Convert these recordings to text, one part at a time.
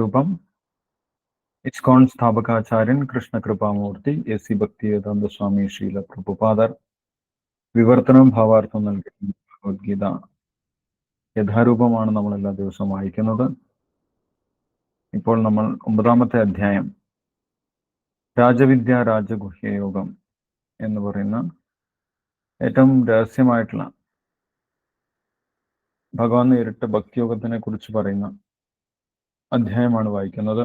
രൂപം ഇസ്കോൺ സ്ഥാപകാചാര്യൻ കൃഷ്ണകൃപാമൂർത്തി എസ്.സി. ഭക്തിവേദാന്ത സ്വാമി ശ്രീല പ്രഭുപാദർ വിവർത്തനവും ഭാവാർത്ഥവും നൽകിയ ഭഗവത്ഗീത യഥാരൂപമാണ് നമ്മൾ എല്ലാ ദിവസവും വായിക്കുന്നത്. ഇപ്പോൾ നമ്മൾ 9ാമത്തെ അധ്യായം രാജവിദ്യ രാജഗുഹ്യയോഗം എന്ന് പറയുന്ന ഏറ്റവും രഹസ്യമായിട്ടുള്ള ഭഗവാൻ നേരിട്ട് ഭക്തിയോഗത്തിനെ കുറിച്ച് പറയുന്ന അധ്യായമാണ് വായിക്കുന്നത്.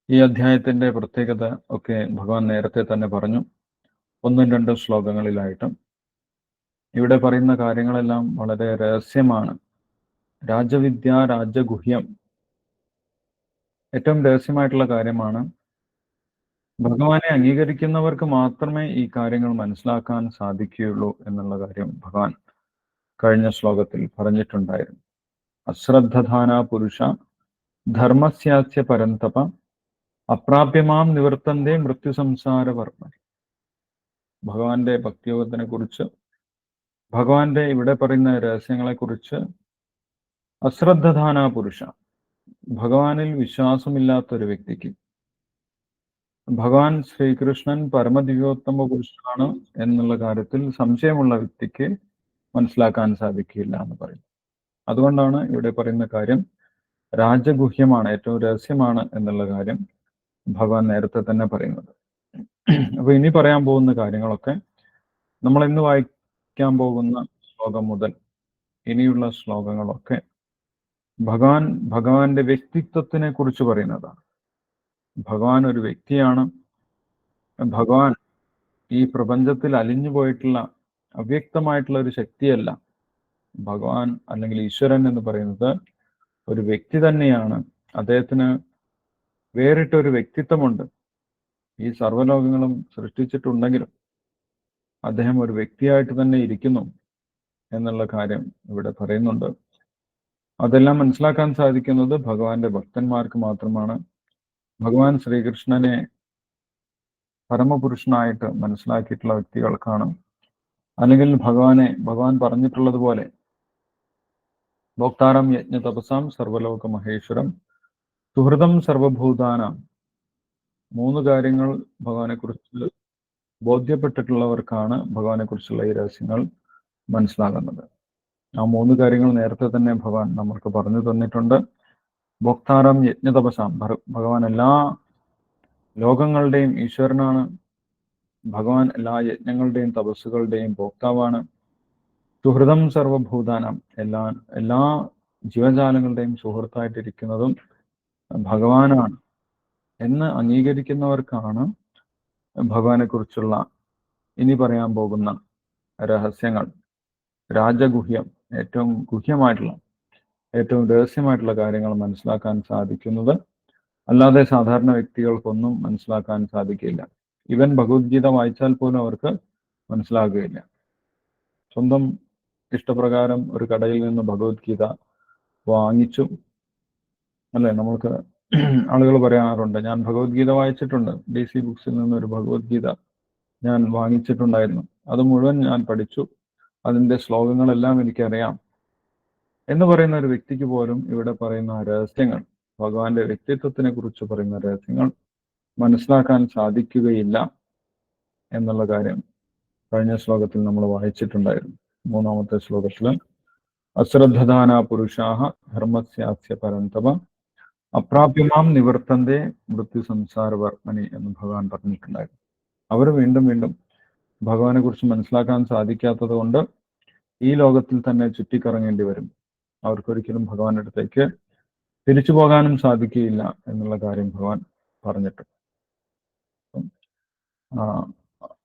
ഈ അധ്യായത്തിന്റെ പ്രത്യേകത ഒക്കെ ഭഗവാൻ നേരത്തെ തന്നെ പറഞ്ഞു, 1-2 ശ്ലോകങ്ങളിലായിട്ട്. ഇവിടെ പറയുന്ന കാര്യങ്ങളെല്ലാം വളരെ രഹസ്യമാണ്. രാജവിദ്യ രാജഗുഹ്യം ഏറ്റവും രഹസ്യമായിട്ടുള്ള കാര്യമാണ്. ഭഗവാനെ അംഗീകരിക്കുന്നവർക്ക് മാത്രമേ ഈ കാര്യങ്ങൾ മനസ്സിലാക്കാൻ സാധിക്കുകയുള്ളൂ എന്നുള്ള കാര്യം ഭഗവാൻ കഴിഞ്ഞ ശ്ലോകത്തിൽ പറഞ്ഞിട്ടുണ്ടായിരുന്നു. അശ്രദ്ധധാന പുരുഷ ധർമ്മസ്യാസ്യ പരന്തപ അപ്രാപ്യമാം നിവർത്തന്തേ മൃത്യു സംസാര വർമ്മ. ഭഗവാന്റെ ഭക്തിയോഗത്തിനെ കുറിച്ച്, ഭഗവാന്റെ ഇവിടെ പറയുന്ന രഹസ്യങ്ങളെ കുറിച്ച് അശ്രദ്ധധാന പുരുഷ, ഭഗവാനിൽ വിശ്വാസമില്ലാത്തൊരു വ്യക്തിക്ക്, ഭഗവാൻ ശ്രീകൃഷ്ണൻ പരമദിവ്യോത്തമ പുരുഷനാണ് എന്നുള്ള കാര്യത്തിൽ സംശയമുള്ള വ്യക്തിക്ക് മനസ്സിലാക്കാൻ സാധിക്കില്ല എന്ന് പറയും. അതുകൊണ്ടാണ് ഇവിടെ പറയുന്ന കാര്യം രാജഗുഹ്യമാണ്, ഏറ്റവും രഹസ്യമാണ് എന്നുള്ള കാര്യം ഭഗവാൻ നേരത്തെ തന്നെ പറയുന്നത്. അപ്പൊ ഇനി പറയാൻ പോകുന്ന കാര്യങ്ങളൊക്കെ നമ്മൾ ഇന്ന് വായിക്കാൻ പോകുന്ന ശ്ലോകം മുതൽ ഇനിയുള്ള ശ്ലോകങ്ങളൊക്കെ ഭഗവാന്റെ വ്യക്തിത്വത്തിനെ കുറിച്ച് പറയുന്നതാണ്. ഭഗവാൻ ഒരു വ്യക്തിയാണ്. ഭഗവാൻ ഈ പ്രപഞ്ചത്തിൽ അലിഞ്ഞു പോയിട്ടുള്ള അവ്യക്തമായിട്ടുള്ള ഒരു ശക്തിയല്ല. ഭഗവാൻ അല്ലെങ്കിൽ ഈശ്വരൻ എന്ന് പറയുന്നത് ഒരു വ്യക്തി തന്നെയാണ്. അദ്ദേഹത്തിന് വേറിട്ടൊരു വ്യക്തിത്വമുണ്ട്. ഈ സർവ്വലോകങ്ങളും സൃഷ്ടിച്ചിട്ടുണ്ടെങ്കിലും അദ്ദേഹം ഒരു വ്യക്തിയായിട്ട് തന്നെ ഇരിക്കുന്നു എന്നുള്ള കാര്യം ഇവിടെ പറയുന്നുണ്ട്. അതെല്ലാം മനസ്സിലാക്കാൻ സാധിക്കുന്നത് ഭഗവാന്റെ ഭക്തന്മാർക്ക് മാത്രമാണ്. ഭഗവാൻ ശ്രീകൃഷ്ണനെ പരമപുരുഷനായിട്ട് മനസ്സിലാക്കിയിട്ടുള്ള വ്യക്തികൾക്കാണ്, അല്ലെങ്കിൽ ഭഗവാൻ പറഞ്ഞിട്ടുള്ളതുപോലെ ഭോക്താരം യജ്ഞ തപസാം സർവലോക മഹേശ്വരം സുഹൃതം സർവഭൂതാനാം, 3 കാര്യങ്ങൾ ഭഗവാനെ കുറിച്ച് ബോധ്യപ്പെട്ടിട്ടുള്ളവർക്കാണ് ഭഗവാനെ കുറിച്ചുള്ള ഈ രഹസ്യങ്ങൾ മനസ്സിലാകുന്നത്. ആ 3 കാര്യങ്ങൾ നേരത്തെ തന്നെ ഭഗവാൻ നമ്മൾക്ക് പറഞ്ഞു തന്നിട്ടുണ്ട്. ഭോക്താരം യജ്ഞ തപസാം, ഭഗവാൻ എല്ലാ ലോകങ്ങളുടെയും ഈശ്വരനാണ്. ഭഗവാൻ എല്ലാ യജ്ഞങ്ങളുടെയും തപസ്സുകളുടെയും ഭോക്താവാണ്. സുഹൃതം സർവഭൂതാനം, എല്ലാ ജീവജാലങ്ങളുടെയും സുഹൃത്തായിട്ടിരിക്കുന്നതും ഭഗവാനാണ് എന്ന് അംഗീകരിക്കുന്നവർക്കാണ് ഭഗവാനെ കുറിച്ചുള്ള ഇനി പറയാൻ പോകുന്ന രഹസ്യങ്ങൾ, രാജഗുഹ്യം, ഏറ്റവും ഗുഹ്യമായിട്ടുള്ള, ഏറ്റവും രഹസ്യമായിട്ടുള്ള കാര്യങ്ങൾ മനസ്സിലാക്കാൻ സാധിക്കുന്നത്. അല്ലാതെ സാധാരണ വ്യക്തികൾക്കൊന്നും മനസ്സിലാക്കാൻ സാധിക്കില്ല. ഇവൻ ഭഗവത്ഗീത വായിച്ചാൽ പോലും അവർക്ക് മനസ്സിലാകുകയില്ല. സ്വന്തം ഇഷ്ടപ്രകാരം ഒരു കടയിൽ നിന്ന് ഭഗവത്ഗീത വാങ്ങിച്ചു, അല്ലെ, നമ്മൾക്ക് ആളുകൾ പറയാറുണ്ട്, ഞാൻ ഭഗവത്ഗീത വായിച്ചിട്ടുണ്ട്, DC ബുക്സിൽ നിന്ന് ഒരു ഭഗവത്ഗീത ഞാൻ വാങ്ങിച്ചിട്ടുണ്ടായിരുന്നു, അത് മുഴുവൻ ഞാൻ പഠിച്ചു, അതിൻ്റെ ശ്ലോകങ്ങളെല്ലാം എനിക്കറിയാം എന്ന് പറയുന്ന ഒരു വ്യക്തിക്ക് പോലും ഇവിടെ പറയുന്ന രഹസ്യങ്ങൾ, ഭഗവാന്റെ വ്യക്തിത്വത്തിനെ കുറിച്ച് പറയുന്ന രഹസ്യങ്ങൾ മനസ്സിലാക്കാൻ സാധിക്കുകയില്ല എന്നുള്ള കാര്യം കഴിഞ്ഞ ശ്ലോകത്തിൽ നമ്മൾ വായിച്ചിട്ടുണ്ടായിരുന്നു. 3ാമത്തെ ശ്ലോകത്തിൽ അശ്രദ്ധധാന പുരുഷാഹ ധർമ്മസ്യാസ്യ പരന്തപ അപ്രാപ്യമാം നിവർത്തന്തേ മൃത്യു സംസാര വർമ്മനി എന്ന് ഭഗവാൻ പറഞ്ഞിട്ടുണ്ടായിരുന്നു. അവർ വീണ്ടും വീണ്ടും ഭഗവാനെ കുറിച്ച് മനസ്സിലാക്കാൻ സാധിക്കാത്തത് കൊണ്ട് ഈ ലോകത്തിൽ തന്നെ ചുറ്റിക്കറങ്ങേണ്ടി വരും. അവർക്കൊരിക്കലും ഭഗവാന്റെ അടുത്തേക്ക് തിരിച്ചു പോകാനും സാധിക്കുകയില്ല എന്നുള്ള കാര്യം ഭഗവാൻ പറഞ്ഞിട്ടുണ്ട്.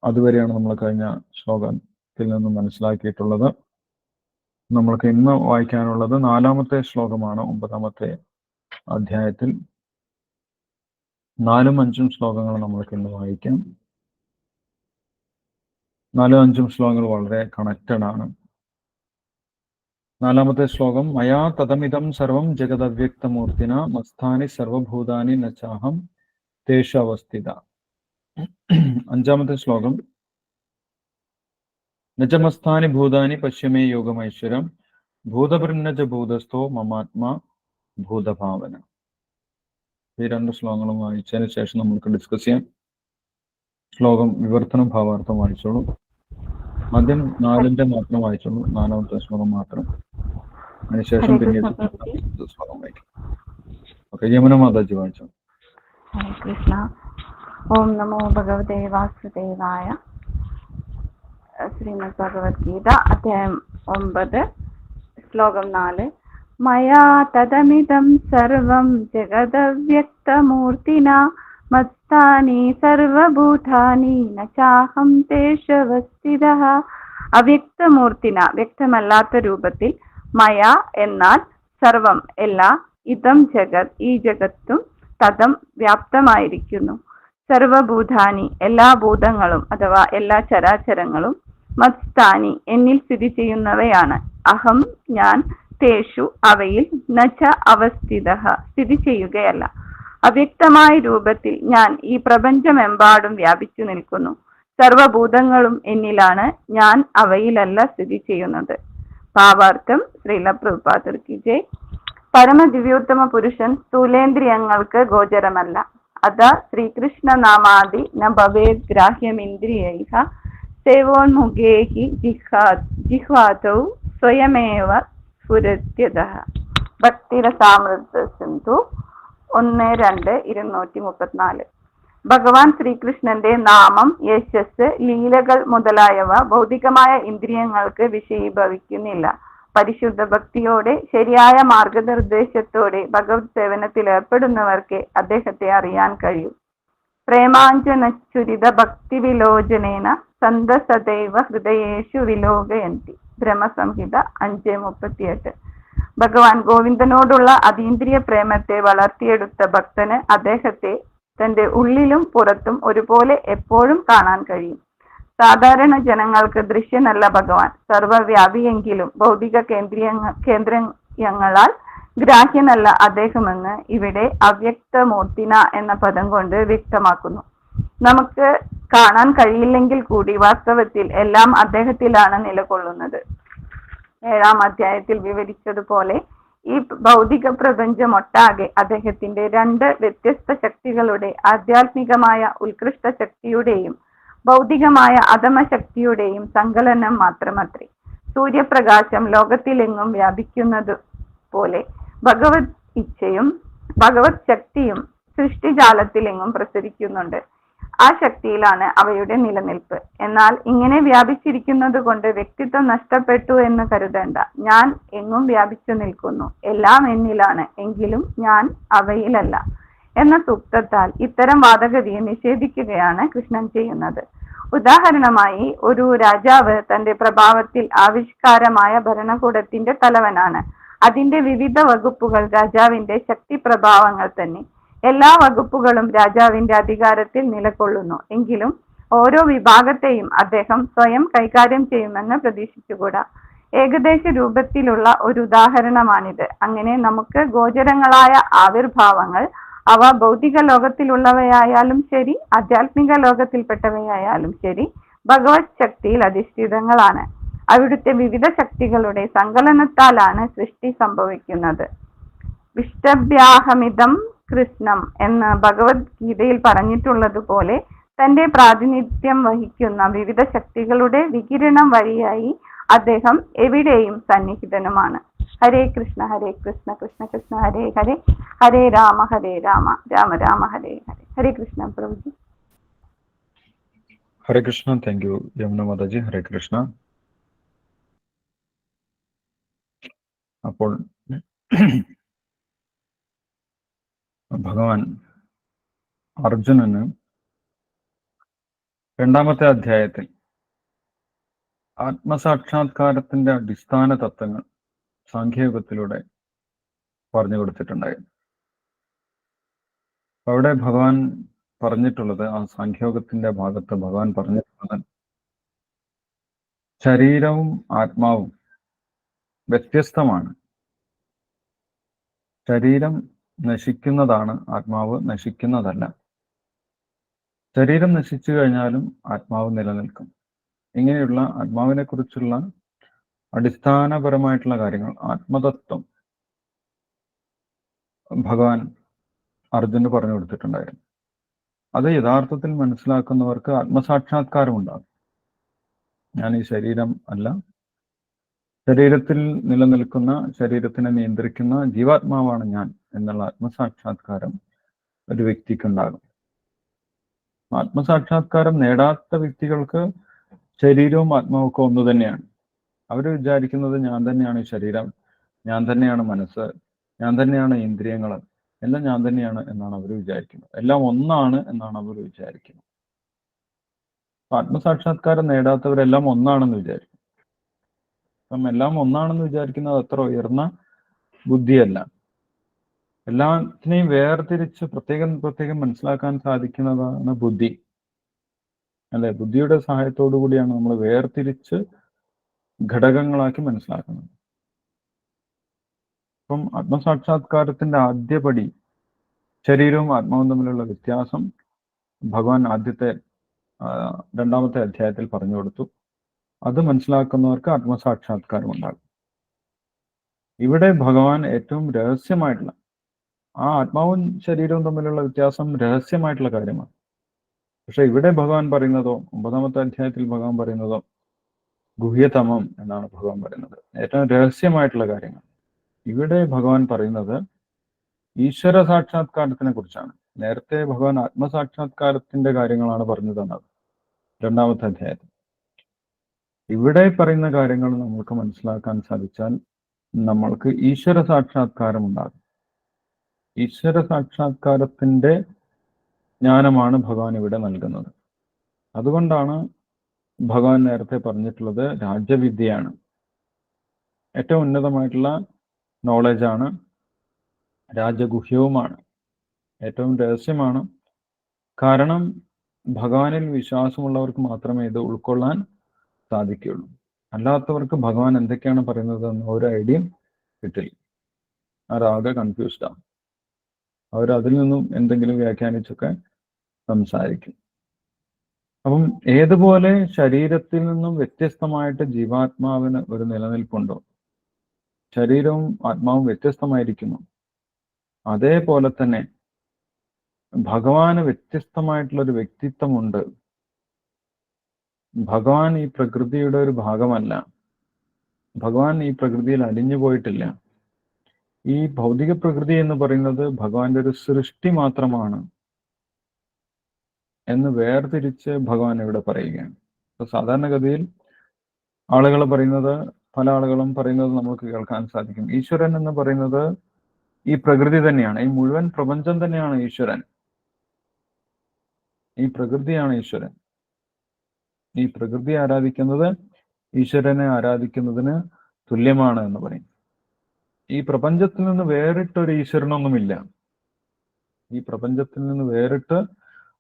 അതുവരെയാണ് നമ്മൾ കഴിഞ്ഞ ശ്ലോകത്തിൽ നിന്ന് മനസ്സിലാക്കിയിട്ടുള്ളത്. നമ്മൾക്ക് ഇന്ന് വായിക്കാനുള്ളത് 4ാമത്തെ ശ്ലോകമാണ്. 9ാമത്തെ അധ്യായത്തിൽ 4ഉം 5ഉം ശ്ലോകങ്ങൾ നമ്മൾക്ക് ഇന്ന് വായിക്കാം. 4ഉം 5ഉം ശ്ലോകങ്ങൾ വളരെ കണക്റ്റഡ് ആണ്. 4ാമത്തെ ശ്ലോകം, മയാ തതമിതം സർവം ജഗദവ്യക്തമൂർത്തിന മസ്ഥാനി സർവഭൂതാനി നചാഹം തേഷു അവസ്ഥിത. 5ാമത്തെ ശ്ലോകം, നചമസ്ഥാനി ഭൂതാനി പശ്യമേ യോഗമൈശ്വരം ഭൂതപൃന്നജ ഭൂതസ്ഥോ മമാത്മാ ഭൂതഭാവന. ഈ 2 ശ്ലോകങ്ങളും വായിച്ചതിന് ശേഷം നമുക്ക് ഡിസ്കസ് ചെയ്യാം. ശ്ലോകം വിവർത്തനം ഭാവാർത്ഥം വായിച്ചോളൂ. ആദ്യം 4ന്റെ മാത്രം വായിച്ചോളൂ, 4ാമത്തെ ശ്ലോകം മാത്രം. അതിനുശേഷം പിന്നീട് ശ്ലോകം വായിക്കും. ഓക്കെ, യമുന മാതാജി വായിച്ചോ. ഹരേ കൃഷ്ണ. ഓം നമോ ഭഗവതേ വാസുദേവായ. ശ്രീമദ് ഭഗവത്ഗീത അധ്യായം 9 ശ്ലോകം 4. മയാ തദമിദം സർവം ജഗദവ്യക്തമൂർത്തിനാ മത്താനി സർവഭൂതാനി ന ചാഹം തേഷവസ്ഥിതഃ. അവ്യക്തമൂർത്തിന, വ്യക്തമല്ലാത്ത രൂപത്തിൽ, മയ എന്നാൽ സർവം എല്ലാ, ഇതം ജഗത് ഈ ജഗത്തും, തദം വ്യാപ്തമായിരിക്കുന്നു, സർവഭൂതാനി എല്ലാ ഭൂതങ്ങളും അഥവാ എല്ലാ ചരാചരങ്ങളും, മത്സ്ഥാനി എന്നിൽ സ്ഥിതി ചെയ്യുന്നവയാണ്, അഹം ഞാൻ, തേഷു അവയിൽ, നച അവസ്ഥിതഃ സ്ഥിതി ചെയ്യുകയല്ല. അവ്യക്തമായ രൂപത്തിൽ ഞാൻ ഈ പ്രപഞ്ചമെമ്പാടും വ്യാപിച്ചു നിൽക്കുന്നു. സർവഭൂതങ്ങളും എന്നിലാണ്, ഞാൻ അവയിലല്ല സ്ഥിതി ചെയ്യുന്നത്. ഭാവാർത്ഥം ശ്രീല പ്രഭുപാദർ കി ജയ്. പരമദിവ്യോത്തമ പുരുഷൻ സ്ഥൂലേന്ദ്രിയങ്ങൾക്ക് ഗോചരമല്ല. അത ശ്രീകൃഷ്ണ നാമാദി ന ഭവേത് ഗ്രാഹ്യമിന്ദ്രിയൈഃ സേവോന്മുഖേഹി ജിഹ്വാതൗ സ്വയമേവ സ്ഫുരത്യതഃ. ഭക്തിരസാമൃത സിന്ധു 1-2-234. ഭഗവാൻ ശ്രീകൃഷ്ണന്റെ നാമം, യശസ്, ലീലകൾ മുതലായവ ഭൗതികമായ ഇന്ദ്രിയങ്ങൾക്ക് വിഷയീഭവിക്കുന്നില്ല. പരിശുദ്ധ ഭക്തിയോടെ ശരിയായ മാർഗനിർദ്ദേശത്തോടെ ഭഗവത് സേവനത്തിൽ ഏർപ്പെടുന്നവർക്ക് അദ്ദേഹത്തെ അറിയാൻ കഴിയും. പ്രേമാഞ്ജനച്ചുരിത ഭക്തി വിലോചനേന സന്ത സദൈവ ഹൃദയേഷു വിലോകയന്തി. ബ്രഹ്മസംഹിത 5:38. ഭഗവാൻ ഗോവിന്ദനോടുള്ള അതീന്ദ്രിയ പ്രേമത്തെ വളർത്തിയെടുത്ത ഭക്തന് അദ്ദേഹത്തെ തന്റെ ഉള്ളിലും പുറത്തും ഒരുപോലെ എപ്പോഴും കാണാൻ കഴിയും. സാധാരണ ജനങ്ങൾക്ക് ദൃശ്യനല്ല ഭഗവാൻ, സർവവ്യാപിയെങ്കിലും ഭൗതിക കേന്ദ്രങ്ങളാൽ ഗ്രാഹ്യനല്ല അദ്ദേഹമെന്ന് ഇവിടെ അവ്യക്തമൂർത്തിന എന്ന പദം കൊണ്ട് വ്യക്തമാക്കുന്നു. നമുക്ക് കാണാൻ കഴിയില്ലെങ്കിൽ കൂടി വാസ്തവത്തിൽ എല്ലാം അദ്ദേഹത്തിലാണ് നിലകൊള്ളുന്നത്. 7ാം അധ്യായത്തിൽ വിവരിച്ചതുപോലെ ഈ ഭൗതിക പ്രപഞ്ചമൊട്ടാകെ അദ്ദേഹത്തിന്റെ 2 വ്യത്യസ്ത ശക്തികളുടെ, ആധ്യാത്മികമായ ഉത്കൃഷ്ട ശക്തിയുടെയും ഭൗതികമായ അധമശക്തിയുടെയും സങ്കലനം മാത്രമത്രേ. സൂര്യപ്രകാശം ലോകത്തിലെങ്ങും വ്യാപിക്കുന്നത് പോലെ ഭഗവത് ഇച്ഛയും ഭഗവത് ശക്തിയും സൃഷ്ടിജാലത്തിലെങ്ങും പ്രസരിക്കുന്നുണ്ട്. ആ ശക്തിയിലാണ് അവയുടെ നിലനിൽപ്പ്. എന്നാൽ ഇങ്ങനെ വ്യാപിച്ചിരിക്കുന്നത് കൊണ്ട് വ്യക്തിത്വം നഷ്ടപ്പെട്ടു എന്ന് കരുതേണ്ട. ഞാൻ എങ്ങും വ്യാപിച്ചു നിൽക്കുന്നു, എല്ലാം എന്നിലാണ്, എങ്കിലും ഞാൻ അവയിലല്ല എന്ന സൂക്തത്താൽ ഇത്തരം വാദഗതിയെ നിഷേധിക്കുകയാണ് കൃഷ്ണൻ ചെയ്യുന്നത്. ഉദാഹരണമായി, ഒരു രാജാവ് തന്റെ പ്രഭാവത്തിൽ ആവിഷ്കാരമായ ഭരണകൂടത്തിന്റെ തലവനാണ്. അതിന്റെ വിവിധ വകുപ്പുകൾ രാജാവിന്റെ ശക്തി പ്രഭാവങ്ങൾ തന്നെ. എല്ലാ വകുപ്പുകളും രാജാവിന്റെ അധികാരത്തിൽ നിലകൊള്ളുന്നു. എങ്കിലും ഓരോ വിഭാഗത്തെയും അദ്ദേഹം സ്വയം കൈകാര്യം ചെയ്യുമെന്ന് പ്രതീക്ഷിച്ചുകൂടാ. ഏകദേശ രൂപത്തിലുള്ള ഒരു ഉദാഹരണമാണിത്. അങ്ങനെ നമുക്ക് ഗോചരങ്ങളായ ആവിർഭാവങ്ങൾ, അവ ഭൗതിക ലോകത്തിലുള്ളവയായാലും ശരി, ആധ്യാത്മിക ലോകത്തിൽപ്പെട്ടവയായാലും ശരി, ഭഗവത് ശക്തിയിൽ അധിഷ്ഠിതങ്ങളാണ്. അവിടുത്തെ വിവിധ ശക്തികളുടെ സങ്കലനത്താലാണ് സൃഷ്ടി സംഭവിക്കുന്നത്. വിഷ്ടഭ്യാഹമിതം കൃഷ്ണം എന്ന് ഭഗവത്ഗീതയിൽ പറഞ്ഞിട്ടുള്ളതുപോലെ തന്റെ പ്രാതിനിധ്യം വഹിക്കുന്ന വിവിധ ശക്തികളുടെ വികിരണം വഴിയായി അദ്ദേഹം എവിടെയും സന്നിഹിതനുമാണ്. ഹരേ കൃഷ്ണ കൃഷ്ണ കൃഷ്ണ ഹരേ ഹരേ, ഹരേ രാമ രാമ രാമ ഹരേ ഹരേ. ഹരേ കൃഷ്ണ പ്രഭുജി. ഹരേ കൃഷ്ണ. Thank you Yamuna Mataji. ഹരേ കൃഷ്ണ. അപ്പോൾ ഭഗവാൻ അർജുനന് 2ാമത്തെ അധ്യായത്തിൽ ആത്മസാക്ഷാത്കാരത്തിന്റെ അടിസ്ഥാന തത്വങ്ങൾ സാഖ്യയോഗത്തിലൂടെ പറഞ്ഞു കൊടുത്തിട്ടുണ്ടായിരുന്നു. അവിടെ ഭഗവാൻ പറഞ്ഞിട്ടുള്ളത്, ആ സാഖ്യയോഗത്തിന്റെ ഭാഗത്ത് ഭഗവാൻ പറഞ്ഞിട്ടുള്ളത്, ശരീരവും ആത്മാവും വ്യത്യസ്തമാണ്. ശരീരം നശിക്കുന്നതാണ്, ആത്മാവ് നശിക്കുന്നതല്ല. ശരീരം നശിച്ചു കഴിഞ്ഞാലും ആത്മാവ് നിലനിൽക്കും. ഇങ്ങനെയുള്ള ആത്മാവിനെ കുറിച്ചുള്ള അടിസ്ഥാനപരമായിട്ടുള്ള കാര്യങ്ങൾ, ആത്മതത്വം ഭഗവാൻ അർജുന് പറഞ്ഞു കൊടുത്തിട്ടുണ്ടായിരുന്നു. അത് യഥാർത്ഥത്തിൽ മനസ്സിലാക്കുന്നവർക്ക് ആത്മസാക്ഷാത്കാരം ഉണ്ടാകും. ഞാൻ ഈ ശരീരം അല്ല, ശരീരത്തിൽ നിലനിൽക്കുന്ന, ശരീരത്തിനെ നിയന്ത്രിക്കുന്ന ജീവാത്മാവാണ് ഞാൻ എന്നുള്ള ആത്മസാക്ഷാത്കാരം ഒരു വ്യക്തിക്കുണ്ടാകും. ആത്മസാക്ഷാത്കാരം നേടാത്ത വ്യക്തികൾക്ക് ശരീരവും ആത്മാവും ഒക്കെ ഒന്നു തന്നെയാണ്. അവർ വിചാരിക്കുന്നത് ഞാൻ തന്നെയാണ് ശരീരം, ഞാൻ തന്നെയാണ് മനസ്സ്, ഞാൻ തന്നെയാണ് ഇന്ദ്രിയങ്ങൾ, എല്ലാം ഞാൻ തന്നെയാണ് എന്നാണ് അവർ വിചാരിക്കുന്നത്. എല്ലാം ഒന്നാണ് എന്നാണ് അവർ വിചാരിക്കുന്നത്. ആത്മസാക്ഷാത്കാരം നേടാത്തവരെല്ലാം ഒന്നാണെന്ന് വിചാരിക്കും. അപ്പം എല്ലാം ഒന്നാണെന്ന് വിചാരിക്കുന്നത് അത്ര ഉയർന്ന ബുദ്ധിയല്ല. എല്ലാത്തിനെയും വേർതിരിച്ച് പ്രത്യേകം പ്രത്യേകം മനസ്സിലാക്കാൻ സാധിക്കുന്നതാണ് ബുദ്ധി, അല്ലെ? ബുദ്ധിയുടെ സഹായത്തോടു കൂടിയാണ് നമ്മൾ വേർതിരിച്ച് ഘടകങ്ങളാക്കി മനസ്സിലാക്കുന്നത്. അപ്പം ആത്മസാക്ഷാത്കാരത്തിന്റെ ആദ്യപടി ശരീരവും ആത്മാവും തമ്മിലുള്ള വ്യത്യാസം ഭഗവാൻ രണ്ടാമത്തെ അധ്യായത്തിൽ പറഞ്ഞു കൊടുത്തു. അത് മനസ്സിലാക്കുന്നവർക്ക് ആത്മസാക്ഷാത്കാരം ഉണ്ടാകും. ഇവിടെ ഭഗവാൻ ഏറ്റവും രഹസ്യമായിട്ടുള്ള ആ ആത്മാവും ശരീരവും തമ്മിലുള്ള വ്യത്യാസം രഹസ്യമായിട്ടുള്ള കാര്യമാണ്. പക്ഷെ ഇവിടെ ഭഗവാൻ പറയുന്നതോ, 9ാമത്തെ അധ്യായത്തിൽ ഭഗവാൻ പറയുന്നതോ ഗുഹ്യതമം എന്നാണ് ഭഗവാൻ പറയുന്നത്. ഏറ്റവും രഹസ്യമായിട്ടുള്ള കാര്യങ്ങൾ. ഇവിടെ ഭഗവാൻ പറയുന്നത് ഈശ്വര സാക്ഷാത്കാരത്തിനെ കുറിച്ചാണ്. നേരത്തെ ഭഗവാൻ ആത്മസാക്ഷാത്കാരത്തിന്റെ കാര്യങ്ങളാണ് പറഞ്ഞു തന്നത് 2ാമത്തെ അധ്യായത്തിൽ. ഇവിടെ പറയുന്ന കാര്യങ്ങൾ നമുക്ക് മനസ്സിലാക്കാൻ സാധിച്ചാൽ നമ്മൾക്ക് ഈശ്വര സാക്ഷാത്കാരം ഉണ്ടാകും. ഈശ്വര സാക്ഷാത്കാരത്തിന്റെ ജ്ഞാനമാണ് ഭഗവാൻ ഇവിടെ നൽകുന്നത്. അതുകൊണ്ടാണ് ഭഗവാൻ നേരത്തെ പറഞ്ഞിട്ടുള്ളത് രാജവിദ്യയാണ്, ഏറ്റവും ഉന്നതമായിട്ടുള്ള നോളജാണ്, രാജഗുഹ്യവുമാണ്, ഏറ്റവും രഹസ്യമാണ്. കാരണം ഭഗവാനിൽ വിശ്വാസമുള്ളവർക്ക് മാത്രമേ ഇത് ഉൾക്കൊള്ളാൻ സാധിക്കുകയുള്ളൂ. അല്ലാത്തവർക്ക് ഭഗവാൻ എന്തൊക്കെയാണ് പറയുന്നത് എന്ന് ഒരു ഐഡിയയും കിട്ടില്ല. അവരാകെ കൺഫ്യൂസ്ഡ് ആവും. അവരതിൽ നിന്നും എന്തെങ്കിലും വ്യാഖ്യാനിച്ചൊക്കെ സംസാരിക്കും. അപ്പം ഏതുപോലെ ശരീരത്തിൽ നിന്നും വ്യത്യസ്തമായിട്ട് ജീവാത്മാവിന് ഒരു നിലനിൽപ്പുണ്ടോ, ശരീരവും ആത്മാവും വ്യത്യസ്തമായിരിക്കുന്നു, അതേപോലെ തന്നെ ഭഗവാന് വ്യത്യസ്തമായിട്ടുള്ള ഒരു വ്യക്തിത്വമുണ്ട്. ഭഗവാൻ ഈ പ്രകൃതിയുടെ ഒരു ഭാഗമല്ല. ഭഗവാൻ ഈ പ്രകൃതിയിൽ അലിഞ്ഞു പോയിട്ടില്ല. ഈ ഭൗതിക പ്രകൃതി എന്ന് പറയുന്നത് ഭഗവാന്റെ ഒരു സൃഷ്ടി മാത്രമാണ് എന്ന് വേർതിരിച്ച് ഭഗവാൻ ഇവിടെ പറയുകയാണ്. അപ്പൊ സാധാരണഗതിയിൽ ആളുകൾ പറയുന്നത്, പല ആളുകളും പറയുന്നത് നമുക്ക് കേൾക്കാൻ സാധിക്കും, ഈശ്വരൻ എന്ന് പറയുന്നത് ഈ പ്രകൃതി തന്നെയാണ്, ഈ മുഴുവൻ പ്രപഞ്ചം തന്നെയാണ് ഈശ്വരൻ, ഈ പ്രകൃതിയാണ് ഈശ്വരൻ, ഈ പ്രകൃതി ആരാധിക്കുന്നത് ഈശ്വരനെ ആരാധിക്കുന്നതിന് തുല്യമാണ് എന്ന് പറയും. ഈ പ്രപഞ്ചത്തിൽ നിന്ന് വേറിട്ടൊരു ഈശ്വരനൊന്നുമില്ല. ഈ പ്രപഞ്ചത്തിൽ നിന്ന് വേറിട്ട്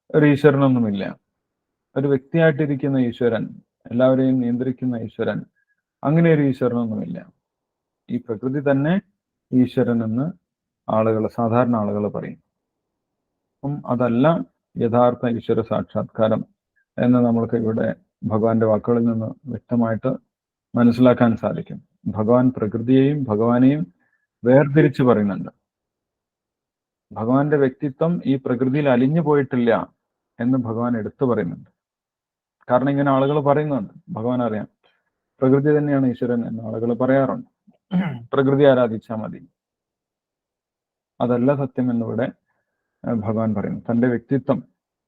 ഒരു ഈശ്വരനൊന്നുമില്ല. ഒരു വ്യക്തിയായിട്ടിരിക്കുന്ന ഈശ്വരൻ, എല്ലാവരെയും നിയന്ത്രിക്കുന്ന ഈശ്വരൻ, അങ്ങനെ ഒരു ഈശ്വരനൊന്നുമില്ല. ഈ പ്രകൃതി തന്നെ ഈശ്വരൻ എന്ന് സാധാരണ ആളുകൾ പറയും. അപ്പം അതല്ല യഥാർത്ഥ ഈശ്വര സാക്ഷാത്കാരം എന്ന് നമ്മൾക്ക് ഇവിടെ ഭഗവാന്റെ വാക്കുകളിൽ നിന്ന് വ്യക്തമായിട്ട് മനസ്സിലാക്കാൻ സാധിക്കും. ഭഗവാൻ പ്രകൃതിയെയും ഭഗവാനെയും വേർതിരിച്ച് പറയുന്നുണ്ട്. ഭഗവാന്റെ വ്യക്തിത്വം ഈ പ്രകൃതിയിൽ അലിഞ്ഞു പോയിട്ടില്ല എന്ന് ഭഗവാൻ എടുത്തു പറയുന്നുണ്ട്. കാരണം ഇങ്ങനെ ആളുകൾ പറയുന്നുണ്ട്, ഭഗവാൻ അറിയാം പ്രകൃതി തന്നെയാണ് ഈശ്വരൻ എന്ന് ആളുകൾ പറയാറുണ്ട്. പ്രകൃതി ആരാധിച്ചാൽ മതി. അതല്ല സത്യം എന്നിവിടെ ഭഗവാൻ പറയുന്നു.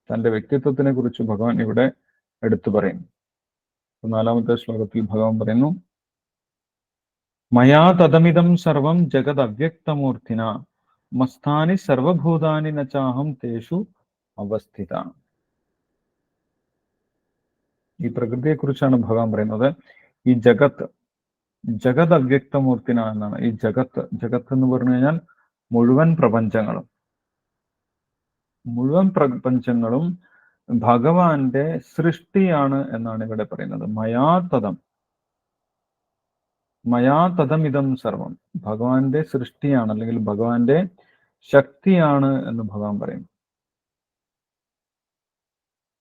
തന്റെ വ്യക്തിത്വത്തിനെ കുറിച്ച് ഭഗവാൻ ഇവിടെ എടുത്തു പറയുന്നു. 4ാമത്തെ ശ്ലോകത്തിൽ ഭഗവാൻ പറയുന്നു, മയാ തദമിദം സർവം ജഗത് അവ്യക്തമൂർത്തിന മസ്ഥാനി സർവഭൂതാനി നചാഹം തേഷു അവസ്ഥിത. ഈ പ്രകൃതിയെ കുറിച്ചാണ് ഭഗവാൻ പറയുന്നത്. ഈ ജഗത് അവ്യക്തമൂർത്തിന എന്നാണ്. ഈ ജഗത്ത് എന്ന് പറഞ്ഞു കഴിഞ്ഞാൽ മുഴുവൻ പ്രപഞ്ചങ്ങളും ഭഗവാന്റെ സൃഷ്ടിയാണ് എന്നാണ് ഇവിടെ പറയുന്നത്. മയാ തദമിദം സർവം ഭഗവാന്റെ സൃഷ്ടിയാണ്, അല്ലെങ്കിൽ ഭഗവാന്റെ ശക്തിയാണ് എന്ന് ഭഗവാൻ പറയും.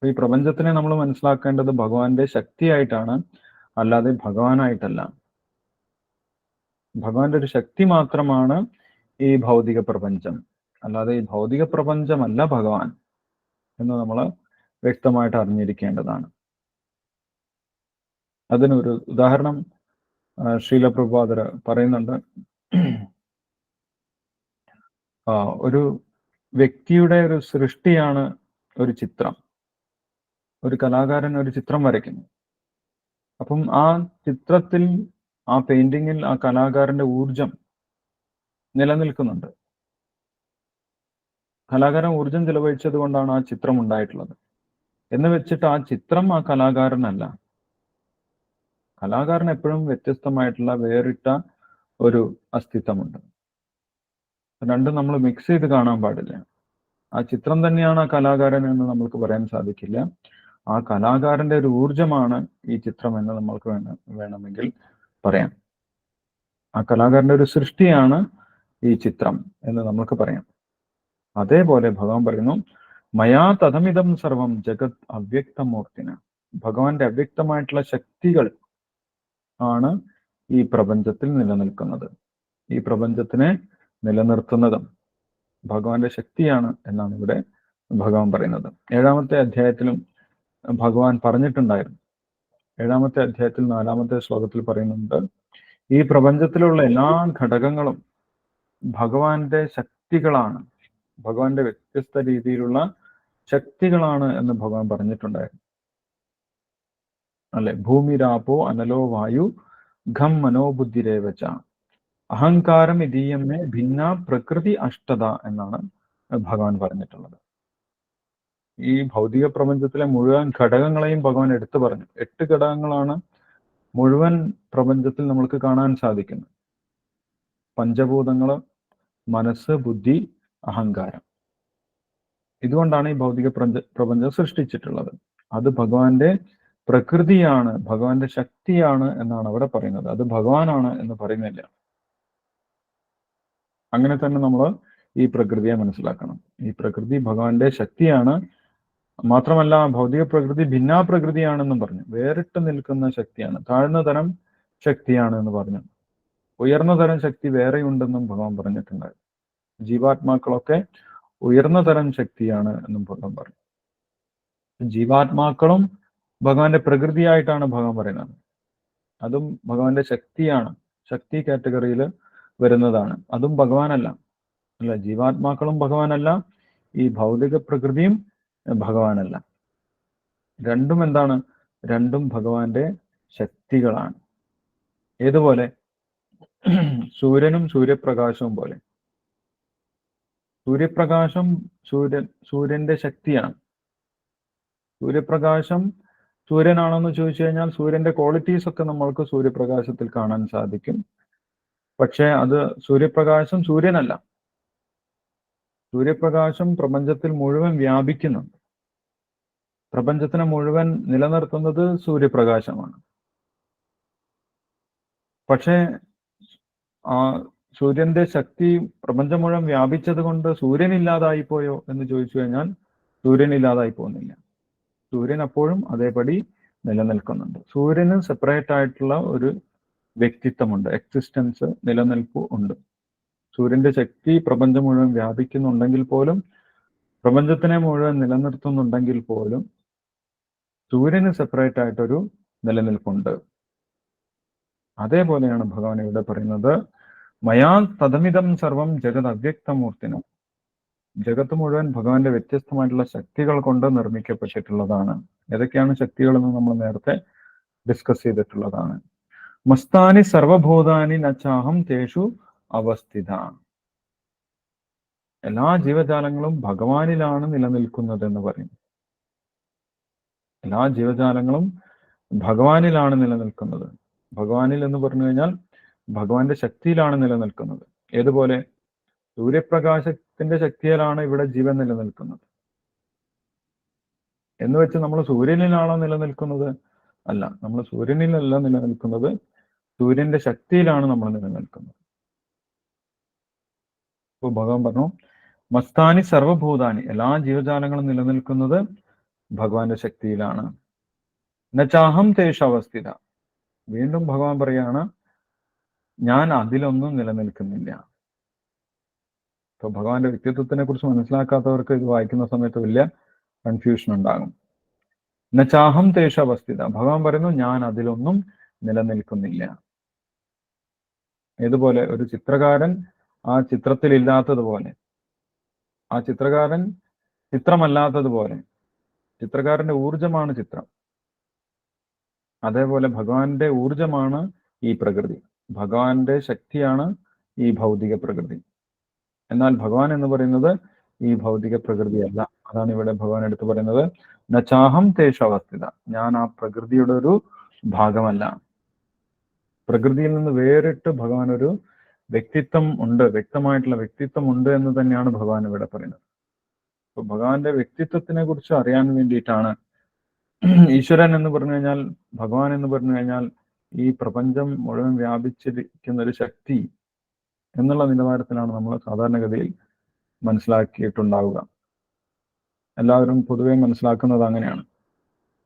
ഈ പ്രപഞ്ചത്തിനെ നമ്മൾ മനസ്സിലാക്കേണ്ടത് ഭഗവാന്റെ ശക്തിയായിട്ടാണ്, അല്ലാതെ ഭഗവാനായിട്ടല്ല. ഭഗവാന്റെ ഒരു ശക്തി മാത്രമാണ് ഈ ഭൗതിക പ്രപഞ്ചം. അല്ലാതെ ഈ ഭൗതിക പ്രപഞ്ചമല്ല ഭഗവാൻ എന്ന് നമ്മൾ വ്യക്തമായിട്ട് അറിഞ്ഞിരിക്കേണ്ടതാണ്. അതിനൊരു ഉദാഹരണം ശ്രീല പ്രഭുപാദർ പറയുന്നുണ്ട്. ഒരു വ്യക്തിയുടെ ഒരു സൃഷ്ടിയാണ് ഒരു ചിത്രം. ഒരു കലാകാരൻ ഒരു ചിത്രം വരയ്ക്കുന്നു. അപ്പം ആ ചിത്രത്തിൽ, ആ പെയിന്റിങ്ങിൽ ആ കലാകാരന്റെ ഊർജം നിലനിൽക്കുന്നുണ്ട്. കലാകാരൻ ഊർജം ചെലവഴിച്ചത് കൊണ്ടാണ് ആ ചിത്രം ഉണ്ടായിട്ടുള്ളത്. എന്ന് വെച്ചിട്ട് ആ ചിത്രം ആ കലാകാരനല്ല. കലാകാരൻ എപ്പോഴും വ്യത്യസ്തമായിട്ടുള്ള വേറിട്ട ഒരു അസ്തിത്വമുണ്ട്. രണ്ടും നമ്മൾ മിക്സ് ചെയ്ത് കാണാൻ പാടില്ല. ആ ചിത്രം തന്നെയാണ് ആ കലാകാരൻ എന്ന് നമുക്ക് പറയാൻ സാധിക്കില്ല. ആ കലാകാരന്റെ ഒരു ഊർജമാണ് ഈ ചിത്രം എന്ന് നമ്മൾക്ക് വേണമെങ്കിൽ പറയാം. ആ കലാകാരന്റെ ഒരു സൃഷ്ടിയാണ് ഈ ചിത്രം എന്ന് നമുക്ക് പറയാം. അതേപോലെ ഭഗവാൻ പറയുന്നു, മയാ തഥമിതം സർവം ജഗത് അവ്യക്തമൂർത്തിന. ഭഗവാന്റെ അവ്യക്തമായിട്ടുള്ള ശക്തികൾ ആണ് ഈ പ്രപഞ്ചത്തിൽ നിലനിൽക്കുന്നത്. ഈ പ്രപഞ്ചത്തിനെ നിലനിർത്തുന്നതും ഭഗവാന്റെ ശക്തിയാണ് എന്നാണ് ഇവിടെ ഭഗവാൻ പറയുന്നത്. 7-ാമത്തെ അധ്യായത്തിലും ഭഗവാൻ പറഞ്ഞിട്ടുണ്ടായിരുന്നു. 7-ാമത്തെ അധ്യായത്തിൽ 4-ാമത്തെ ശ്ലോകത്തിൽ പറയുന്നുണ്ട്, ഈ പ്രപഞ്ചത്തിലുള്ള എല്ലാ ഘടകങ്ങളും ഭഗവാന്റെ ശക്തികളാണ്, ഭഗവാന്റെ വ്യത്യസ്ത രീതിയിലുള്ള ശക്തികളാണ് എന്ന് ഭഗവാൻ പറഞ്ഞിട്ടുണ്ടായിരുന്നു. അല്ലെ, ഭൂമിരാപോ അനലോ വായു ഘം മനോബുദ്ധിരേവച അഹങ്കാരം ഇതീയമ്മേ ഭിന്ന പ്രകൃതി അഷ്ടത എന്നാണ് ഭഗവാൻ പറഞ്ഞിട്ടുള്ളത്. ഈ ഭൗതിക പ്രപഞ്ചത്തിലെ മുഴുവൻ ഘടകങ്ങളെയും ഭഗവാൻ എടുത്തു പറഞ്ഞു. 8 ഘടകങ്ങളാണ് മുഴുവൻ പ്രപഞ്ചത്തിൽ നമുക്ക് കാണാൻ സാധിക്കുന്നത്. പഞ്ചഭൂതങ്ങള്, മനസ്സ്, ബുദ്ധി, അഹങ്കാരം. ഇതുകൊണ്ടാണ് ഈ ഭൗതിക പ്രപഞ്ചം സൃഷ്ടിച്ചിട്ടുള്ളത്. അത് ഭഗവാന്റെ പ്രകൃതിയാണ്, ഭഗവാന്റെ ശക്തിയാണ് എന്നാണ് അവിടെ പറയുന്നത്. അത് ഭഗവാനാണ് എന്ന് പറയുന്നില്ല. അങ്ങനെ തന്നെ നമ്മൾ ഈ പ്രകൃതിയെ മനസ്സിലാക്കണം. ഈ പ്രകൃതി ഭഗവാന്റെ ശക്തിയാണ്. മാത്രമല്ല ഭൗതിക പ്രകൃതി ഭിന്നാ പ്രകൃതിയാണെന്നും പറഞ്ഞു. വേറിട്ട് നിൽക്കുന്ന ശക്തിയാണ്, താഴ്ന്ന തരം ശക്തിയാണ് എന്ന് പറഞ്ഞു. ഉയർന്ന തരം ശക്തി വേറെയുണ്ടെന്നും ഭഗവാൻ പറഞ്ഞിട്ടുണ്ടായി. ജീവാത്മാക്കളൊക്കെ ഉയർന്ന തരം ശക്തിയാണ് എന്നും ഭഗവാൻ പറഞ്ഞു. ജീവാത്മാക്കളും ഭഗവാന്റെ പ്രകൃതിയായിട്ടാണ് ഭഗവാൻ പറയുന്നത്. അതും ഭഗവാന്റെ ശക്തിയാണ്, ശക്തി കാറ്റഗറിയിൽ വരുന്നതാണ്. അതും ഭഗവാനല്ല. അല്ല, ജീവാത്മാക്കളും ഭഗവാനല്ല, ഈ ഭൗതിക പ്രകൃതിയും ഭഗവാനല്ല. രണ്ടും എന്താണ്? രണ്ടും ഭഗവാന്റെ ശക്തികളാണ്. ഏതുപോലെ? സൂര്യനും സൂര്യപ്രകാശവും പോലെ. സൂര്യപ്രകാശം സൂര്യന്റെ ശക്തിയാണ്. സൂര്യപ്രകാശം സൂര്യനാണെന്ന് ചോദിച്ചു കഴിഞ്ഞാൽ സൂര്യന്റെ ക്വാളിറ്റീസ് ഒക്കെ നമ്മൾക്ക് സൂര്യപ്രകാശത്തിൽ കാണാൻ സാധിക്കും. പക്ഷെ അത് സൂര്യപ്രകാശം സൂര്യനല്ല. സൂര്യപ്രകാശം പ്രപഞ്ചത്തിൽ മുഴുവൻ വ്യാപിക്കുന്നുണ്ട്. പ്രപഞ്ചത്തിനെ മുഴുവൻ നിലനിർത്തുന്നത് സൂര്യപ്രകാശമാണ്. പക്ഷേ ആ സൂര്യന്റെ ശക്തി പ്രപഞ്ചം മുഴുവൻ വ്യാപിച്ചത് കൊണ്ട് സൂര്യൻ ഇല്ലാതായി പോയോ എന്ന് ചോദിച്ചു കഴിഞ്ഞാൽ സൂര്യൻ ഇല്ലാതായി പോകുന്നില്ല. സൂര്യൻ അപ്പോഴും അതേപടി നിലനിൽക്കുന്നുണ്ട്. സൂര്യന് സെപ്പറേറ്റ് ആയിട്ടുള്ള ഒരു വ്യക്തിത്വമുണ്ട്, എക്സിസ്റ്റൻസ്, നിലനിൽപ്പ് ഉണ്ട്. സൂര്യന്റെ ശക്തി പ്രപഞ്ചം മുഴുവൻ വ്യാപിക്കുന്നുണ്ടെങ്കിൽ പോലും, പ്രപഞ്ചത്തിനെ മുഴുവൻ നിലനിർത്തുന്നുണ്ടെങ്കിൽ പോലും സൂര്യന് സെപ്പറേറ്റ് ആയിട്ടൊരു നിലനിൽപ്പുണ്ട്. അതേപോലെയാണ് ഭഗവാൻ ഇവിടെ പറയുന്നത്, മയാ തദമിതം സർവം ജഗത് അവ്യക്തമൂർത്തിനം. ജഗത്ത് മുഴുവൻ ഭഗവാന്റെ വ്യത്യസ്തമായിട്ടുള്ള ശക്തികൾ കൊണ്ട് നിർമ്മിക്കപ്പെട്ടിട്ടുള്ളതാണ്. ഏതൊക്കെയാണ് ശക്തികളെന്ന് നമ്മൾ നേരത്തെ ഡിസ്കസ് ചെയ്തിട്ടുള്ളതാണ്. മസ്താനി സർവഭൂതാനി നച്ചാഹം തേഷു അവസ്ഥിത. എല്ലാ ജീവജാലങ്ങളും ഭഗവാനിലാണ് നിലനിൽക്കുന്നത് എന്ന് പറയും. എല്ലാ ജീവജാലങ്ങളും ഭഗവാനിലാണ് നിലനിൽക്കുന്നത്. ഭഗവാനിൽ എന്ന് പറഞ്ഞു കഴിഞ്ഞാൽ ഭഗവാന്റെ ശക്തിയിലാണ് നിലനിൽക്കുന്നത്. ഏതുപോലെ? സൂര്യപ്രകാശത്തിന്റെ ശക്തിയിലാണ് ഇവിടെ ജീവൻ നിലനിൽക്കുന്നത്. എന്ന് വെച്ച് നമ്മൾ സൂര്യനിലാണോ നിലനിൽക്കുന്നത്? അല്ല, നമ്മൾ സൂര്യനിലല്ല നിലനിൽക്കുന്നത്, സൂര്യന്റെ ശക്തിയിലാണ് നമ്മൾ നിലനിൽക്കുന്നത്. അപ്പോൾ ഭഗവാൻ പറഞ്ഞു, മസ്താനി സർവഭൂതാനി, എല്ലാ ജീവജാലങ്ങളും നിലനിൽക്കുന്നത് ഭഗവാന്റെ ശക്തിയിലാണ്. നച്ചാഹം തേഷവസ്ഥിത. വീണ്ടും ഭഗവാൻ പറയാണ്, ഞാൻ അതിലൊന്നും നിലനിൽക്കുന്നില്ല. അപ്പോൾ ഭഗവാന്റെ വ്യക്തിത്വത്തിനെ കുറിച്ച് മനസ്സിലാക്കാത്തവർക്ക് ഇത് വായിക്കുന്ന സമയത്ത് വലിയ കൺഫ്യൂഷൻ ഉണ്ടാകും. നചാഹം തേഷ അവസ്ഥിത, ഭഗവാൻ പറയുന്നു ഞാൻ അതിലൊന്നും നിലനിൽക്കുന്നില്ല. ഏതുപോലെ ഒരു ചിത്രകാരൻ ആ ചിത്രത്തിൽ ഇല്ലാത്തതുപോലെ, ആ ചിത്രകാരൻ ചിത്രമല്ലാത്തതുപോലെ, ചിത്രകാരന്റെ ഊർജമാണ് ചിത്രം, അതേപോലെ ഭഗവാന്റെ ഊർജമാണ് ഈ പ്രകൃതി, ഭഗവാന്റെ ശക്തിയാണ് ഈ ഭൗതിക പ്രകൃതി. എന്നാൽ ഭഗവാൻ എന്ന് പറയുന്നത് ഈ ഭൗതിക പ്രകൃതിയല്ല. അതാണ് ഇവിടെ ഭഗവാൻ എടുത്തു പറയുന്നത്, നചാഹം തേഷ അവസ്ഥിത, ഞാൻ ആ പ്രകൃതിയുടെ ഒരു ഭാഗമല്ല. പ്രകൃതിയിൽ നിന്ന് വേറിട്ട് ഭഗവാൻ ഒരു വ്യക്തിത്വം ഉണ്ട്, വ്യക്തമായിട്ടുള്ള വ്യക്തിത്വം ഉണ്ട് എന്ന് തന്നെയാണ് ഭഗവാൻ ഇവിടെ പറയുന്നത്. അപ്പൊ ഭഗവാന്റെ വ്യക്തിത്വത്തിനെ കുറിച്ച് അറിയാൻ വേണ്ടിയിട്ടാണ് ഈശ്വരൻ എന്ന് പറഞ്ഞു കഴിഞ്ഞാൽ, ഭഗവാൻ എന്ന് പറഞ്ഞു കഴിഞ്ഞാൽ ഈ പ്രപഞ്ചം മുഴുവൻ വ്യാപിച്ചിരിക്കുന്ന ഒരു ശക്തി എന്നുള്ള നിലവാരത്തിലാണ് നമ്മൾ സാധാരണഗതിയിൽ മനസ്സിലാക്കിയിട്ടുണ്ടാവുക. എല്ലാവരും പൊതുവെ മനസ്സിലാക്കുന്നത് അങ്ങനെയാണ്.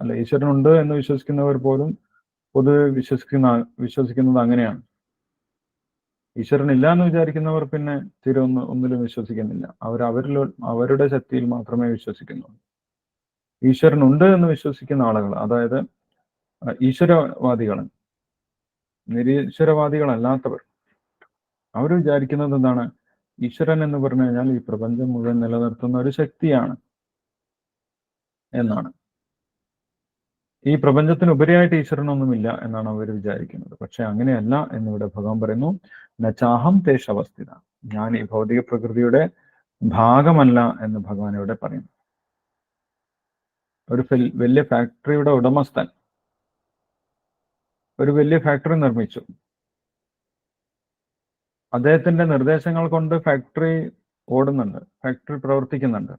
അല്ല, ഈശ്വരനുണ്ട് എന്ന് വിശ്വസിക്കുന്നവർ പോലും പൊതുവെ വിശ്വസിക്കുന്നത് അങ്ങനെയാണ്. ഈശ്വരനില്ല എന്ന് വിചാരിക്കുന്നവർ പിന്നെ തീരെ ഒന്നിലും വിശ്വസിക്കുന്നില്ല. അവരുടെ ശക്തിയിൽ മാത്രമേ വിശ്വസിക്കുന്നുള്ളൂ. ഈശ്വരനുണ്ട് എന്ന് വിശ്വസിക്കുന്ന ആളുകൾ, അതായത് ഈശ്വരവാദികൾ, നിരീശ്വരവാദികളല്ലാത്തവർ, അവർ വിചാരിക്കുന്നത് എന്താണ്? ഈശ്വരൻ എന്ന് പറഞ്ഞു കഴിഞ്ഞാൽ ഈ പ്രപഞ്ചം മുഴുവൻ നിലനിർത്തുന്ന ഒരു ശക്തിയാണ് എന്നാണ്. ഈ പ്രപഞ്ചത്തിന് ഉപരിയായിട്ട് ഈശ്വരനൊന്നുമില്ല എന്നാണ് അവർ വിചാരിക്കുന്നത്. പക്ഷെ അങ്ങനെയല്ല എന്നിവിടെ ഭഗവാൻ പറയുന്നു, നചാഹം തേഷ അവസ്ഥിത, ഞാൻ ഈ ഭൗതിക പ്രകൃതിയുടെ ഭാഗമല്ല എന്ന് ഭഗവാൻ ഇവിടെ പറയുന്നു. ഒരു വലിയ ഫാക്ടറിയുടെ ഉടമസ്ഥൻ ഒരു വലിയ ഫാക്ടറി നിർമ്മിച്ചു. അദ്ദേഹത്തിന്റെ നിർദ്ദേശങ്ങൾ കൊണ്ട് ഫാക്ടറി ഓടുന്നുണ്ട്, ഫാക്ടറി പ്രവർത്തിക്കുന്നുണ്ട്.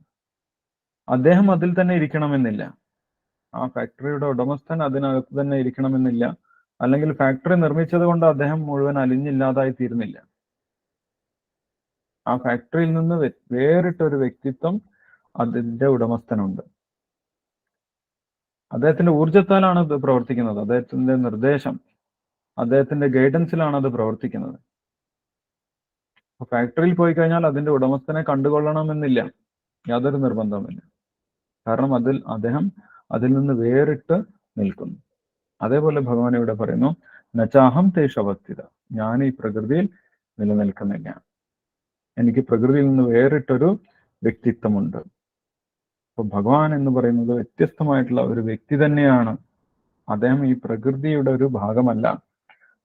അദ്ദേഹം അതിൽ തന്നെ ഇരിക്കണമെന്നില്ല. ആ ഫാക്ടറിയുടെ ഉടമസ്ഥൻ അതിനകത്ത് തന്നെ ഇരിക്കണമെന്നില്ല. അല്ലെങ്കിൽ ഫാക്ടറി നിർമ്മിച്ചത് കൊണ്ട് അദ്ദേഹം മുഴുവൻ അലിഞ്ഞില്ലാതായി തീരുന്നില്ല. ആ ഫാക്ടറിയിൽ നിന്ന് വേറിട്ടൊരു വ്യക്തിത്വം അതിന്റെ ഉടമസ്ഥനുണ്ട്. അദ്ദേഹത്തിന്റെ ഊർജത്താലാണ് അത് പ്രവർത്തിക്കുന്നത്. അദ്ദേഹത്തിന്റെ നിർദ്ദേശം, അദ്ദേഹത്തിന്റെ ഗൈഡൻസിലാണ് അത് പ്രവർത്തിക്കുന്നത്. ഫാക്ടറിയിൽ പോയി കഴിഞ്ഞാൽ അതിന്റെ ഉടമസ്ഥനെ കണ്ടുകൊള്ളണമെന്നില്ല, യാതൊരു നിർബന്ധവുമില്ല. കാരണം അദ്ദേഹം അതിൽ നിന്ന് വേറിട്ട് നിൽക്കുന്നു. അതേപോലെ ഭഗവാൻ ഇവിടെ പറയുന്നു, നചാഹം തേഷ അവസ്ഥിത, ഞാൻ ഈ പ്രകൃതിയിൽ നിലനിൽക്കുന്നില്ല. എനിക്ക് പ്രകൃതിയിൽ നിന്ന് വേറിട്ടൊരു വ്യക്തിത്വമുണ്ട്. അപ്പൊ ഭഗവാൻ എന്ന് പറയുന്നത് വ്യത്യസ്തമായിട്ടുള്ള ഒരു വ്യക്തി തന്നെയാണ്. അദ്ദേഹം ഈ പ്രകൃതിയുടെ ഒരു ഭാഗമല്ല,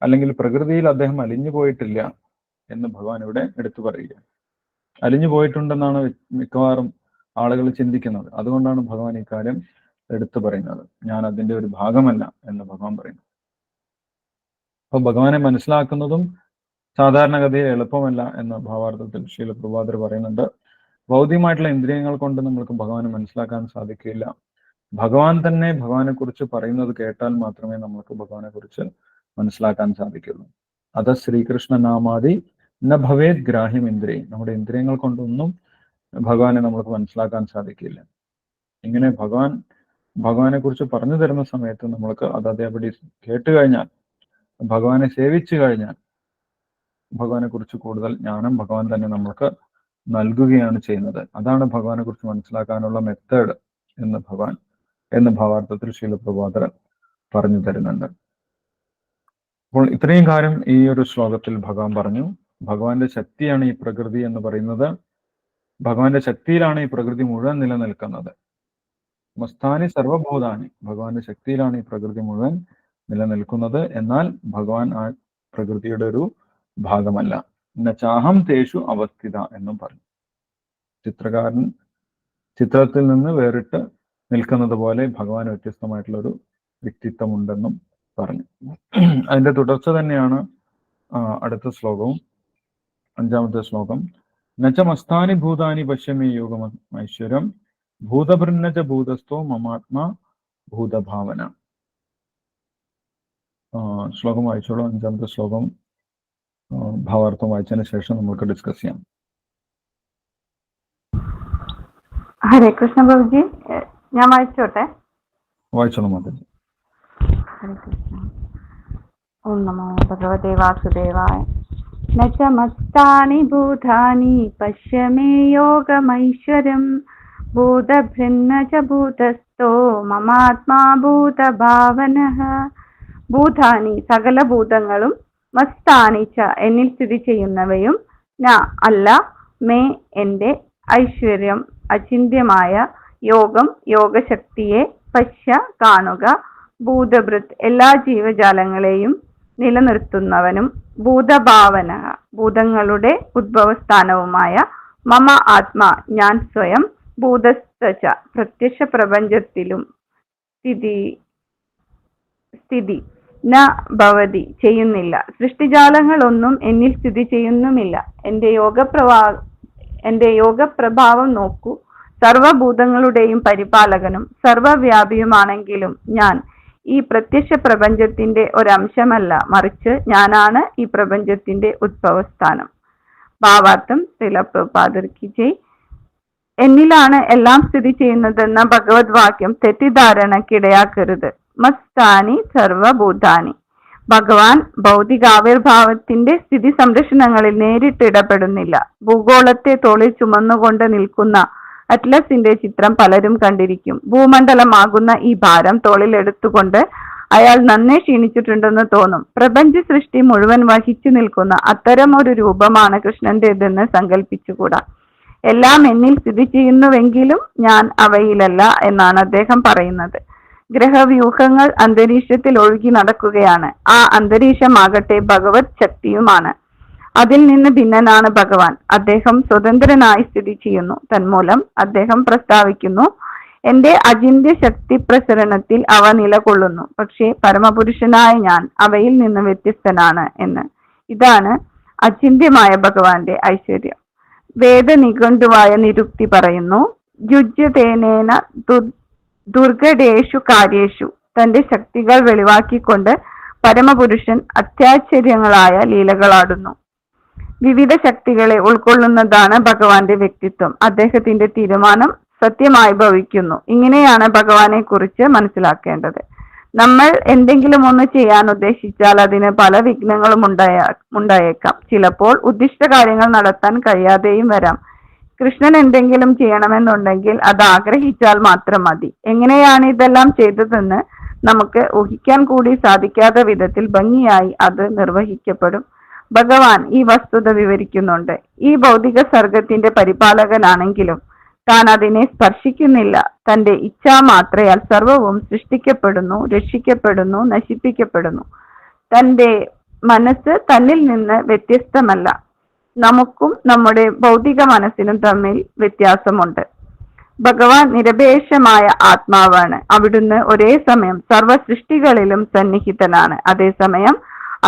അല്ലെങ്കിൽ പ്രകൃതിയിൽ അദ്ദേഹം അലിഞ്ഞു പോയിട്ടില്ല എന്ന് ഭഗവാൻ ഇവിടെ എടുത്തു പറയുക. അലിഞ്ഞു പോയിട്ടുണ്ടെന്നാണ് മിക്കവാറും ആളുകൾ ചിന്തിക്കുന്നത്. അതുകൊണ്ടാണ് ഭഗവാൻ ഈ കാര്യം എടുത്തു പറയുന്നത്, ഞാൻ അതിന്റെ ഒരു ഭാഗമല്ല എന്ന് ഭഗവാൻ പറയുന്നു. അപ്പൊ ഭഗവാനെ മനസ്സിലാക്കുന്നതും സാധാരണഗതിയിൽ എളുപ്പമല്ല എന്ന ഭാവാർത്ഥത്തിൽ ശ്രീല പ്രഭാതർ പറയുന്നുണ്ട്. ഭൗതികമായിട്ടുള്ള ഇന്ദ്രിയങ്ങൾ കൊണ്ട് നമ്മൾക്ക് ഭഗവാനെ മനസ്സിലാക്കാൻ സാധിക്കില്ല. ഭഗവാൻ തന്നെ ഭഗവാനെ കുറിച്ച് പറയുന്നത് കേട്ടാൽ മാത്രമേ നമ്മൾക്ക് ഭഗവാനെ കുറിച്ച് മനസ്സിലാക്കാൻ സാധിക്കുള്ളൂ. അത് ശ്രീകൃഷ്ണ നാമാദി ന ഭവേത് ഗ്രാഹ്യം ഇന്ദ്രിയം, നമ്മുടെ ഇന്ദ്രിയങ്ങൾ കൊണ്ടൊന്നും ഭഗവാനെ നമ്മൾക്ക് മനസ്സിലാക്കാൻ സാധിക്കില്ല. ഇങ്ങനെ ഭഗവാനെ കുറിച്ച് പറഞ്ഞു തരുന്ന സമയത്ത് നമ്മൾക്ക് അത് അതേപടി കേട്ട് കഴിഞ്ഞാൽ, ഭഗവാനെ സേവിച്ചു കഴിഞ്ഞാൽ, ഭഗവാനെ കുറിച്ച് കൂടുതൽ ജ്ഞാനം ഭഗവാൻ തന്നെ നമ്മൾക്ക് നൽകുകയാണ് ചെയ്യുന്നത്. അതാണ് ഭഗവാനെ കുറിച്ച് മനസ്സിലാക്കാനുള്ള മെത്തേഡ് എന്ന് ഭാവാർത്ഥത്തിൽ ശ്രീല പ്രഭാതർ പറഞ്ഞു തരുന്നുണ്ട്. അപ്പോൾ ഇത്രയും കാര്യം ഈ ഒരു ശ്ലോകത്തിൽ ഭഗവാൻ പറഞ്ഞു. ഭഗവാന്റെ ശക്തിയാണ് ഈ പ്രകൃതി എന്ന് പറയുന്നത്. ഭഗവാന്റെ ശക്തിയിലാണ് ഈ പ്രകൃതി മുഴുവൻ നിലനിൽക്കുന്നത്. മസ്താനി സർവഭൂതാനി, ഭഗവാന്റെ ശക്തിയിലാണ് ഈ പ്രകൃതി മുഴുവൻ നിലനിൽക്കുന്നത്. എന്നാൽ ഭഗവാൻ ആ പ്രകൃതിയുടെ ഒരു ഭാഗമല്ല. നചാഹം തേഷു അവസ്ഥിത എന്നും പറഞ്ഞു. ചിത്രകാരൻ ചിത്രത്തിൽ നിന്ന് വേറിട്ട് നിൽക്കുന്നത് പോലെ ഭഗവാൻ വ്യത്യസ്തമായിട്ടുള്ള ഒരു വ്യക്തിത്വം ഉണ്ടെന്നും പറഞ്ഞു. അതിന്റെ തുടർച്ച തന്നെയാണ് അടുത്ത ശ്ലോകവും, 5ാമത്തെ ശ്ലോകം. നചമസ്താനി ഭൂതാനി പശ്യമേ യോഗമൈശ്വരം ഭൂതഭൃന്നച ഭൂതസ്ഥോ മമാത്മാ ഭൂതഭാവന. ശ്ലോകം വായിച്ചോളൂ. 5ാമത്തെ ശ്ലോകം ഭാവാർത്ഥം വായിച്ചതിന് ശേഷം നമുക്ക് ഡിസ്കസ് ചെയ്യാം. ഹരേ കൃഷ്ണ പ്രഭുജി, ഞാൻ വായിച്ചോട്ടെ? വായിച്ചോളൂ മാതാജി. ഹരേ കൃഷ്ണ. ഓം നമോ ഭഗവതേ വാസുദേവായ. ന ച മസ്താനി ഭൂതാനി പശ്യ മേ യോഗമൈശ്വരം ഭൂതഭൃന്ന ച ഭൂതസ്ഥോ മമാത്മാ ഭൂതഭാവനഃ. ഭൂതാനി സകല ഭൂതങ്ങളും, മസ്താനി ച എന്നിൽ സ്ഥിതി ചെയ്യുന്നവയും, ന അല്ല, മേ എന്റെ, ഐശ്വര്യം അചിന്ത്യമായ, യോഗം യോഗശക്തിയെ, പശ്യ കാണുക, ഭൂതഭൃത് എല്ലാ ജീവജാലങ്ങളെയും നിലനിർത്തുന്നവനും, ഭൂതഭാവന ഭൂതങ്ങളുടെ ഉദ്ഭവസ്ഥാനവുമായ, മമ ആത്മാ ഞാൻ സ്വയം, ഭൂതസ്ഥ പ്രത്യക്ഷ പ്രപഞ്ചത്തിലും സ്ഥിതി ന ഭവതി ചെയ്യുന്നില്ല. സൃഷ്ടിജാലങ്ങളൊന്നും എന്നിൽ സ്ഥിതി ചെയ്യുന്നുമില്ല. എന്റെ യോഗപ്രഭാവം നോക്കൂ. സർവഭൂതങ്ങളുടെയും പരിപാലകനും സർവവ്യാപിയുമാണെങ്കിലും ഞാൻ ഈ പ്രത്യക്ഷ പ്രപഞ്ചത്തിന്റെ ഒരംശമല്ല, മറിച്ച് ഞാനാണ് ഈ പ്രപഞ്ചത്തിന്റെ ഉദ്ഭവസ്ഥാനം. ഭാവാർത്ഥം ശ്രീല പ്രഭുപാദർ കി ജയ്. എന്നിലാണ് എല്ലാം സ്ഥിതി ചെയ്യുന്നതെന്ന ഭഗവത് വാക്യം തെറ്റിദ്ധാരണക്കിടയാക്കരുത്. മസ്താനി സർവഭൂതാനി. ഭഗവാൻ ഭൗതികാവിർഭാവത്തിന്റെ സ്ഥിതി സംരക്ഷണങ്ങളിൽ നേരിട്ട് ഇടപെടുന്നില്ല. ഭൂഗോളത്തെ തോളിൽ ചുമന്നുകൊണ്ട് നിൽക്കുന്ന അറ്റ്ലസിന്റെ ചിത്രം പലരും കണ്ടിരിക്കും. ഭൂമണ്ഡലമാകുന്ന ഈ ഭാരം തോളിൽ എടുത്തുകൊണ്ട് അയാൾ നന്നേ ക്ഷീണിച്ചിട്ടുണ്ടെന്ന് തോന്നും. പ്രപഞ്ച സൃഷ്ടി മുഴുവൻ വഹിച്ചു നിൽക്കുന്ന അത്തരം ഒരു രൂപമാണ് കൃഷ്ണന്റേതെന്ന് സങ്കല്പിച്ചുകൂടാ. എല്ലാം എന്നിൽ സ്ഥിതി ചെയ്യുന്നുവെങ്കിലും ഞാൻ അവയിലല്ല എന്നാണ് അദ്ദേഹം പറയുന്നത്. ഗ്രഹവ്യൂഹങ്ങൾ അന്തരീക്ഷത്തിൽ ഒഴുകി നടക്കുകയാണ്. ആ അന്തരീക്ഷമാകട്ടെ ഭഗവത് ശക്തിയുമാണ്. അതിൽ നിന്ന് ഭിന്നനാണ് ഭഗവാൻ. അദ്ദേഹം സ്വതന്ത്രനായി സ്ഥിതി ചെയ്യുന്നു. തന്മൂലം അദ്ദേഹം പ്രസ്താവിക്കുന്നു, എന്റെ അചിന്ത്യ ശക്തി പ്രസരണത്തിൽ അവ നിലകൊള്ളുന്നു. പക്ഷേ പരമപുരുഷനായ ഞാൻ അവയിൽ നിന്ന് വ്യത്യസ്തനാണ് എന്ന്. ഇതാണ് അചിന്ത്യമായ ഭഗവാന്റെ ഐശ്വര്യം. വേദനിഘണ്ടുവായ നിരുക്തി പറയുന്നു, യുജ്യതേനേന ദുർഘടേഷു കാര്യേഷു. തന്റെ ശക്തികൾ വെളിവാക്കിക്കൊണ്ട് പരമപുരുഷൻ അത്യാശ്ചര്യങ്ങളായ ലീലകളാടുന്നു. വിവിധ ശക്തികളെ ഉൾക്കൊള്ളുന്നതാണ് ഭഗവാന്റെ വ്യക്തിത്വം. അദ്ദേഹത്തിന്റെ തീരുമാനം സത്യമായി ഭവിക്കുന്നു. ഇങ്ങനെയാണ് ഭഗവാനെ കുറിച്ച് മനസ്സിലാക്കേണ്ടത്. നമ്മൾ എന്തെങ്കിലും ഒന്ന് ചെയ്യാൻ ഉദ്ദേശിച്ചാൽ അതിന് പല വിഘ്നങ്ങളും ഉണ്ടായേക്കാം. ചിലപ്പോൾ ഉദ്ദിഷ്ട കാര്യങ്ങൾ നടത്താൻ കഴിയാതെയും വരാം. കൃഷ്ണൻ എന്തെങ്കിലും ചെയ്യണമെന്നുണ്ടെങ്കിൽ അത് ആഗ്രഹിച്ചാൽ മാത്രം മതി. എങ്ങനെയാണ് ഇതെല്ലാം ചെയ്തതെന്ന് നമുക്ക് ഊഹിക്കാൻ കൂടി സാധിക്കാത്ത വിധത്തിൽ ഭംഗിയായി അത് നിർവഹിക്കപ്പെടും. ഭഗവാൻ ഈ വസ്തുത വിവരിക്കുന്നുണ്ട്. ഈ ഭൗതിക സർഗത്തിന്റെ പരിപാലകനാണെങ്കിലും താൻ അതിനെ സ്പർശിക്കുന്നില്ല. തന്റെ ഇച്ഛാമാത്രയാൽ സർവവും സൃഷ്ടിക്കപ്പെടുന്നു, രക്ഷിക്കപ്പെടുന്നു, നശിപ്പിക്കപ്പെടുന്നു. തന്റെ മനസ്സ് തന്നിൽ നിന്ന് വ്യത്യസ്തമല്ല. നമുക്കും നമ്മുടെ ഭൗതിക മനസ്സിനും തമ്മിൽ വ്യത്യാസമുണ്ട്. ഭഗവാൻ നിരപേക്ഷമായ ആത്മാവാണ്. അവിടുന്ന് ഒരേ സമയം സർവ സൃഷ്ടികളിലും സന്നിഹിതനാണ്. അതേസമയം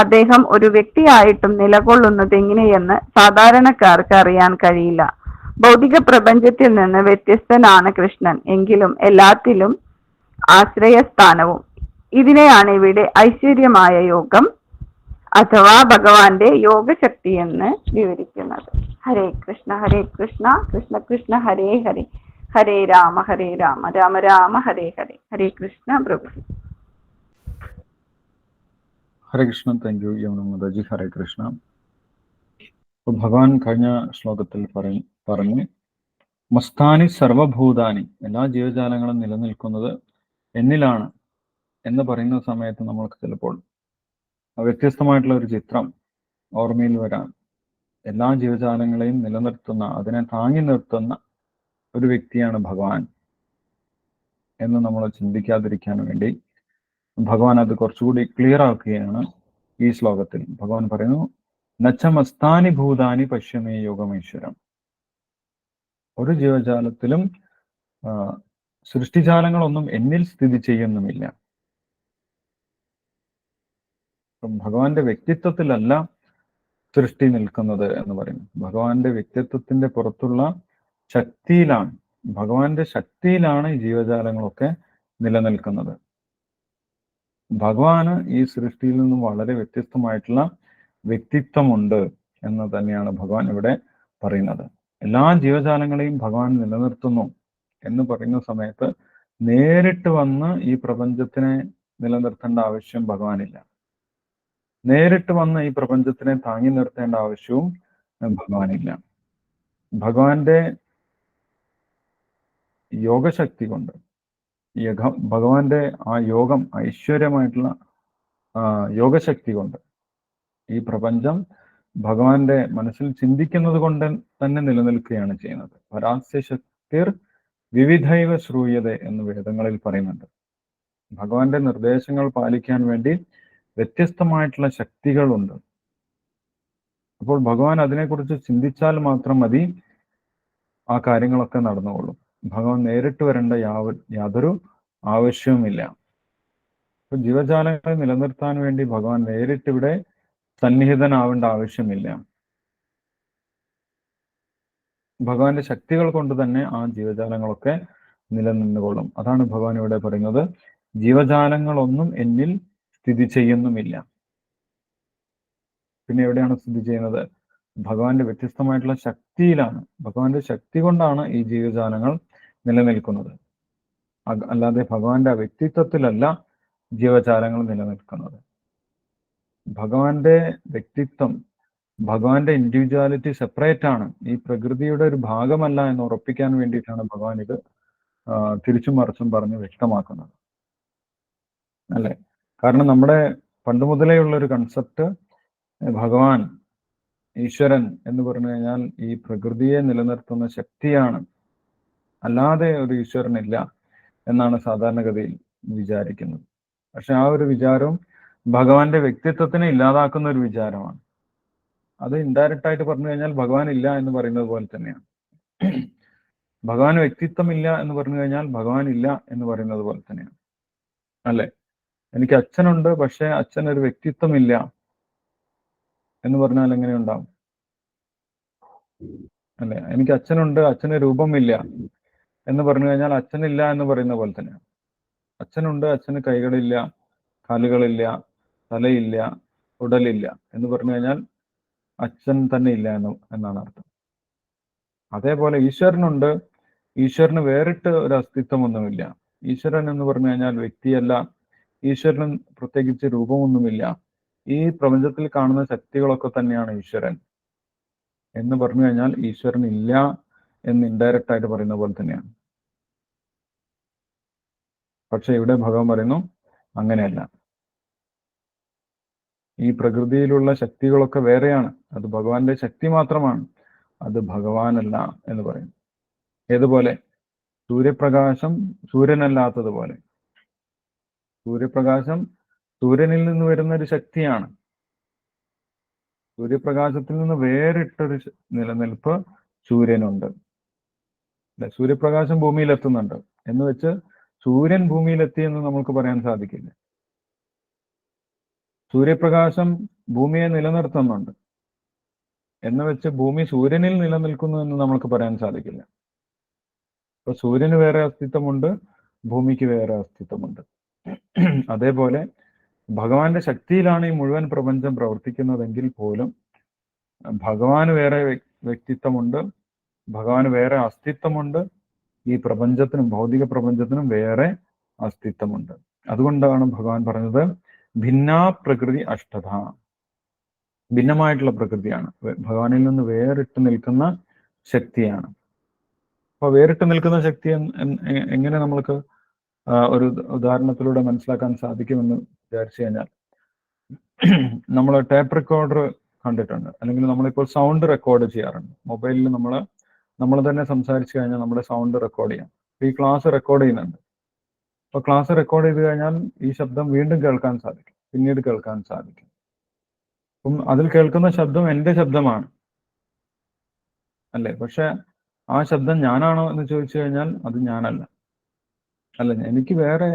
അദ്ദേഹം ഒരു വ്യക്തിയായിട്ടും നിലകൊള്ളുന്നത് എങ്ങനെയെന്ന് സാധാരണക്കാർക്ക് അറിയാൻ കഴിയില്ല. ഭൗതിക പ്രപഞ്ചത്തിൽ നിന്ന് വ്യത്യസ്തനാണ് കൃഷ്ണൻ, എങ്കിലും എല്ലാത്തിലും ആശ്രയസ്ഥാനവും. ഇതിനെയാണ് ഇവിടെ ഐശ്വര്യമായ യോഗം അഥവാ ഭഗവാന്റെ യോഗശക്തി എന്ന് വിവരിക്കുന്നത്. ഹരേ കൃഷ്ണ കൃഷ്ണ കൃഷ്ണ ഹരേ ഹരേ, ഹരേ രാമ രാമ രാമ ഹരേ ഹരേ. ഹരേ കൃഷ്ണ പ്രഭു. ഹരേ കൃഷ്ണ. Thank you Yamuna Mataji. ഹരേ കൃഷ്ണ. ഭഗവാൻ കഴിഞ്ഞ ശ്ലോകത്തിൽ പറഞ്ഞു മസ്താനി സർവഭൂതാനി, എല്ലാ ജീവജാലങ്ങളും നിലനിൽക്കുന്നത് എന്നിലാണ് എന്ന് പറയുന്ന സമയത്ത് നമ്മൾക്ക് ചിലപ്പോൾ വ്യത്യസ്തമായിട്ടുള്ള ഒരു ചിത്രം ഓർമ്മയിൽ വരാം. എല്ലാ ജീവജാലങ്ങളെയും നിലനിർത്തുന്ന, അതിനെ താങ്ങി നിർത്തുന്ന ഒരു വ്യക്തിയാണ് ഭഗവാൻ എന്ന് നമ്മൾ ചിന്തിക്കാതിരിക്കാൻ വേണ്ടി ഭഗവാൻ അത് കുറച്ചുകൂടി ക്ലിയർ ആക്കുകയാണ് ഈ ശ്ലോകത്തിൽ. ഭഗവാൻ പറയുന്നു, നച്ചമസ്താനി ഭൂതാനി പശ്യമേ യോഗമേശ്വരം. ഒരു ജീവജാലത്തിലും സൃഷ്ടിജാലങ്ങളൊന്നും എന്നിൽ സ്ഥിതി ചെയ്യുന്നുമില്ല. ഭഗവാന്റെ വ്യക്തിത്വത്തിലല്ല സൃഷ്ടി നിൽക്കുന്നത് എന്ന് പറയുന്നു. ഭഗവാന്റെ വ്യക്തിത്വത്തിന്റെ പുറത്തുള്ള ശക്തിയിലാണ്, ഭഗവാന്റെ ശക്തിയിലാണ് ഈ ജീവജാലങ്ങളൊക്കെ നിലനിൽക്കുന്നത്. ഭഗവാന് ഈ സൃഷ്ടിയിൽ നിന്നും വളരെ വ്യത്യസ്തമായിട്ടുള്ള വ്യക്തിത്വമുണ്ട് എന്ന് തന്നെയാണ് ഭഗവാൻ ഇവിടെ പറയുന്നത്. എല്ലാ ജീവജാലങ്ങളെയും ഭഗവാൻ നിലനിർത്തുന്നു എന്ന് പറയുന്ന സമയത്ത് നേരിട്ട് വന്ന് ഈ പ്രപഞ്ചത്തിനെ നിലനിർത്തേണ്ട ആവശ്യം ഭഗവാനില്ല. നേരിട്ട് വന്ന് ഈ പ്രപഞ്ചത്തിനെ താങ്ങി നിർത്തേണ്ട ആവശ്യവും ഭഗവാനില്ല. ഭഗവാന്റെ യോഗശക്തി കൊണ്ട്, ഭഗവാന്റെ ആ യോഗം, ഐശ്വര്യമായിട്ടുള്ള യോഗശക്തി കൊണ്ട് ഈ പ്രപഞ്ചം ഭഗവാന്റെ മനസ്സിൽ ചിന്തിക്കുന്നത് കൊണ്ട് തന്നെ നിലനിൽക്കുകയാണ് ചെയ്യുന്നത്. പരാസ്യ ശക്തിർ വിവിധൈവ ശ്രൂയത എന്ന് വേദങ്ങളിൽ പറയുന്നുണ്ട്. ഭഗവാന്റെ നിർദ്ദേശങ്ങൾ പാലിക്കാൻ വേണ്ടി വ്യത്യസ്തമായിട്ടുള്ള ശക്തികളുണ്ട്. അപ്പോൾ ഭഗവാൻ അതിനെക്കുറിച്ച് ചിന്തിച്ചാൽ മാത്രം മതി ആ കാര്യങ്ങളൊക്കെ നടന്നുകൊള്ളും. ഭഗവാൻ നേരിട്ട് വരേണ്ട യാതൊരു ആവശ്യവുമില്ല. അപ്പൊ ജീവജാലങ്ങളെ നിലനിർത്താൻ വേണ്ടി ഭഗവാൻ നേരിട്ട് ഇവിടെ സന്നിഹിതനാവേണ്ട ആവശ്യമില്ല. ഭഗവാന്റെ ശക്തികൾ കൊണ്ട് തന്നെ ആ ജീവജാലങ്ങളൊക്കെ നിലനിന്നുകൊള്ളും. അതാണ് ഭഗവാൻ ഇവിടെ പറയുന്നത്, ജീവജാലങ്ങളൊന്നും എന്നിൽ സ്ഥിതി ചെയ്യുന്നുമില്ല. പിന്നെ എവിടെയാണ് സ്ഥിതി ചെയ്യുന്നത്? ഭഗവാന്റെ വ്യത്യസ്തമായിട്ടുള്ള ശക്തിയിലാണ്. ഭഗവാന്റെ ശക്തി കൊണ്ടാണ് ഈ ജീവജാലങ്ങൾ നിലനിൽക്കുന്നത്. അല്ലാതെ ഭഗവാന്റെ വ്യക്തിത്വത്തിലല്ല ജീവജാലങ്ങൾ നിലനിൽക്കുന്നത്. ഭഗവാന്റെ വ്യക്തിത്വം, ഭഗവാന്റെ ഇൻഡിവിജ്വാലിറ്റി സെപ്പറേറ്റ് ആണ്, ഈ പ്രകൃതിയുടെ ഒരു ഭാഗമല്ല എന്ന് ഉറപ്പിക്കാൻ വേണ്ടിയിട്ടാണ് ഭഗവാൻ ഇത് തിരിച്ചും മറിച്ചും പറഞ്ഞ് വ്യക്തമാക്കുന്നത്, അല്ലെ? കാരണം നമ്മുടെ പണ്ട് മുതലേ ഉള്ള ഒരു കൺസെപ്റ്റ്, ഭഗവാൻ ഈശ്വരൻ എന്ന് പറഞ്ഞു കഴിഞ്ഞാൽ ഈ പ്രകൃതിയെ നിലനിർത്തുന്ന ശക്തിയാണ്, അല്ലാതെ ഒരു ഈശ്വരനില്ല എന്നാണ് സാധാരണഗതിയിൽ വിചാരിക്കുന്നത്. പക്ഷെ ആ ഒരു വിചാരം ഭഗവാന്റെ വ്യക്തിത്വത്തിനെ ഇല്ലാതാക്കുന്ന ഒരു വിചാരമാണ്. അത് ഇൻഡയറക്റ്റ് ആയിട്ട് പറഞ്ഞു കഴിഞ്ഞാൽ ഭഗവാൻ ഇല്ല എന്ന് പറയുന്നത് പോലെ തന്നെയാണ്. ഭഗവാൻ വ്യക്തിത്വം ഇല്ല എന്ന് പറഞ്ഞു കഴിഞ്ഞാൽ ഭഗവാൻ ഇല്ല എന്ന് പറയുന്നത് പോലെ തന്നെയാണ്, അല്ലെ? എനിക്ക് അച്ഛനുണ്ട്, പക്ഷെ അച്ഛൻ ഒരു വ്യക്തിത്വം ഇല്ല എന്ന് പറഞ്ഞാൽ എങ്ങനെ ഉണ്ടാവും, അല്ലെ? എനിക്ക് അച്ഛനുണ്ട്, അച്ഛന് രൂപമില്ല എന്ന് പറഞ്ഞു കഴിഞ്ഞാൽ അച്ഛനില്ല എന്ന് പറയുന്ന പോലെ തന്നെയാണ്. അച്ഛനുണ്ട്, അച്ഛന് കൈകളില്ല, കാലുകളില്ല, തലയില്ല, ഉടലില്ല എന്ന് പറഞ്ഞു കഴിഞ്ഞാൽ അച്ഛൻ തന്നെ ഇല്ല എന്നാണ് അർത്ഥം. അതേപോലെ ഈശ്വരനുണ്ട്, ഈശ്വരന് വേറിട്ട് ഒരു അസ്തിത്വമൊന്നുമില്ല. ഈശ്വരൻ എന്ന് പറഞ്ഞു കഴിഞ്ഞാൽ വ്യക്തിയല്ല, ഈശ്വരൻ പ്രത്യേകിച്ച് രൂപമൊന്നുമില്ല. ഈ പ്രപഞ്ചത്തിൽ കാണുന്ന ശക്തികളൊക്കെ തന്നെയാണ് ഈശ്വരൻ എന്ന് പറഞ്ഞു കഴിഞ്ഞാൽ ഈശ്വരൻ ഇല്ല എന്ന് ഇൻഡയറക്റ്റ് ആയിട്ട് പറയുന്ന പോലെ തന്നെയാണ്. പക്ഷെ ഇവിടെ ഭഗവാൻ പറയുന്നു അങ്ങനെയല്ല, ഈ പ്രകൃതിയിലുള്ള ശക്തികളൊക്കെ വേറെയാണ്, അത് ഭഗവാന്റെ ശക്തി മാത്രമാണ്, അത് ഭഗവാനല്ല എന്ന് പറയുന്നു. ഏതുപോലെ? സൂര്യപ്രകാശം സൂര്യനല്ലാത്തതുപോലെ. സൂര്യപ്രകാശം സൂര്യനിൽ നിന്ന് വരുന്ന ഒരു ശക്തിയാണ്. സൂര്യപ്രകാശത്തിൽ നിന്ന് വേറിട്ടൊരു നിലനിൽപ്പ് സൂര്യനുണ്ട്. സൂര്യപ്രകാശം ഭൂമിയിലെത്തുന്നുണ്ട് എന്ന് വെച്ച് സൂര്യൻ ഭൂമിയിലെത്തി എന്ന് നമുക്ക് പറയാൻ സാധിക്കില്ല. സൂര്യപ്രകാശം ഭൂമിയെ നിലനിർത്തുന്നുണ്ട് എന്ന് വെച്ച് ഭൂമി സൂര്യനിൽ നിലനിൽക്കുന്നു എന്ന് നമുക്ക് പറയാൻ സാധിക്കില്ല. അപ്പൊ സൂര്യന് വേറെ അസ്തിത്വമുണ്ട്, ഭൂമിക്ക് വേറെ അസ്തിത്വമുണ്ട്. അതേപോലെ ഭഗവാന്റെ ശക്തിയിലാണ് ഈ മുഴുവൻ പ്രപഞ്ചം പ്രവർത്തിക്കുന്നതെങ്കിൽ പോലും ഭഗവാന് വേറെ വ്യക്തിത്വമുണ്ട്, ഭഗവാന് വേറെ അസ്തിത്വമുണ്ട്, ഈ പ്രപഞ്ചത്തിനും ഭൗതിക പ്രപഞ്ചത്തിനും വേറെ അസ്തിത്വമുണ്ട്. അതുകൊണ്ടാണ് ഭഗവാൻ പറഞ്ഞത് ഭിന്നാ പ്രകൃതി അഷ്ടധ, ഭിന്നമായിട്ടുള്ള പ്രകൃതിയാണ്, ഭഗവാനിൽ നിന്ന് വേറിട്ട് നിൽക്കുന്ന ശക്തിയാണ്. അപ്പൊ വേറിട്ട് നിൽക്കുന്ന ശക്തി എങ്ങനെ നമ്മൾക്ക് ഒരു ഉദാഹരണത്തിലൂടെ മനസ്സിലാക്കാൻ സാധിക്കുമെന്ന് വിചാരിച്ചു കഴിഞ്ഞാൽ, നമ്മൾ ടേപ്പ് റെക്കോർഡർ കണ്ടിട്ടുണ്ട്, അല്ലെങ്കിൽ നമ്മളിപ്പോൾ സൗണ്ട് റെക്കോർഡ് ചെയ്യാറുണ്ട്. മൊബൈലിൽ നമ്മൾ തന്നെ സംസാരിച്ചു കഴിഞ്ഞാൽ നമ്മുടെ സൗണ്ട് റെക്കോർഡ് ചെയ്യാം. ഈ ക്ലാസ് റെക്കോർഡ് ചെയ്യുന്നുണ്ട്. അപ്പൊ ക്ലാസ് റെക്കോർഡ് ചെയ്ത് കഴിഞ്ഞാൽ ഈ ശബ്ദം വീണ്ടും കേൾക്കാൻ സാധിക്കും, പിന്നീട് കേൾക്കാൻ സാധിക്കും. അപ്പം അതിൽ കേൾക്കുന്ന ശബ്ദം എൻ്റെ ശബ്ദമാണ്, അല്ലേ? പക്ഷെ ആ ശബ്ദം ഞാനാണോ എന്ന് ചോദിച്ചു കഴിഞ്ഞാൽ അത് ഞാനല്ല, അല്ല, എനിക്ക് വേറെ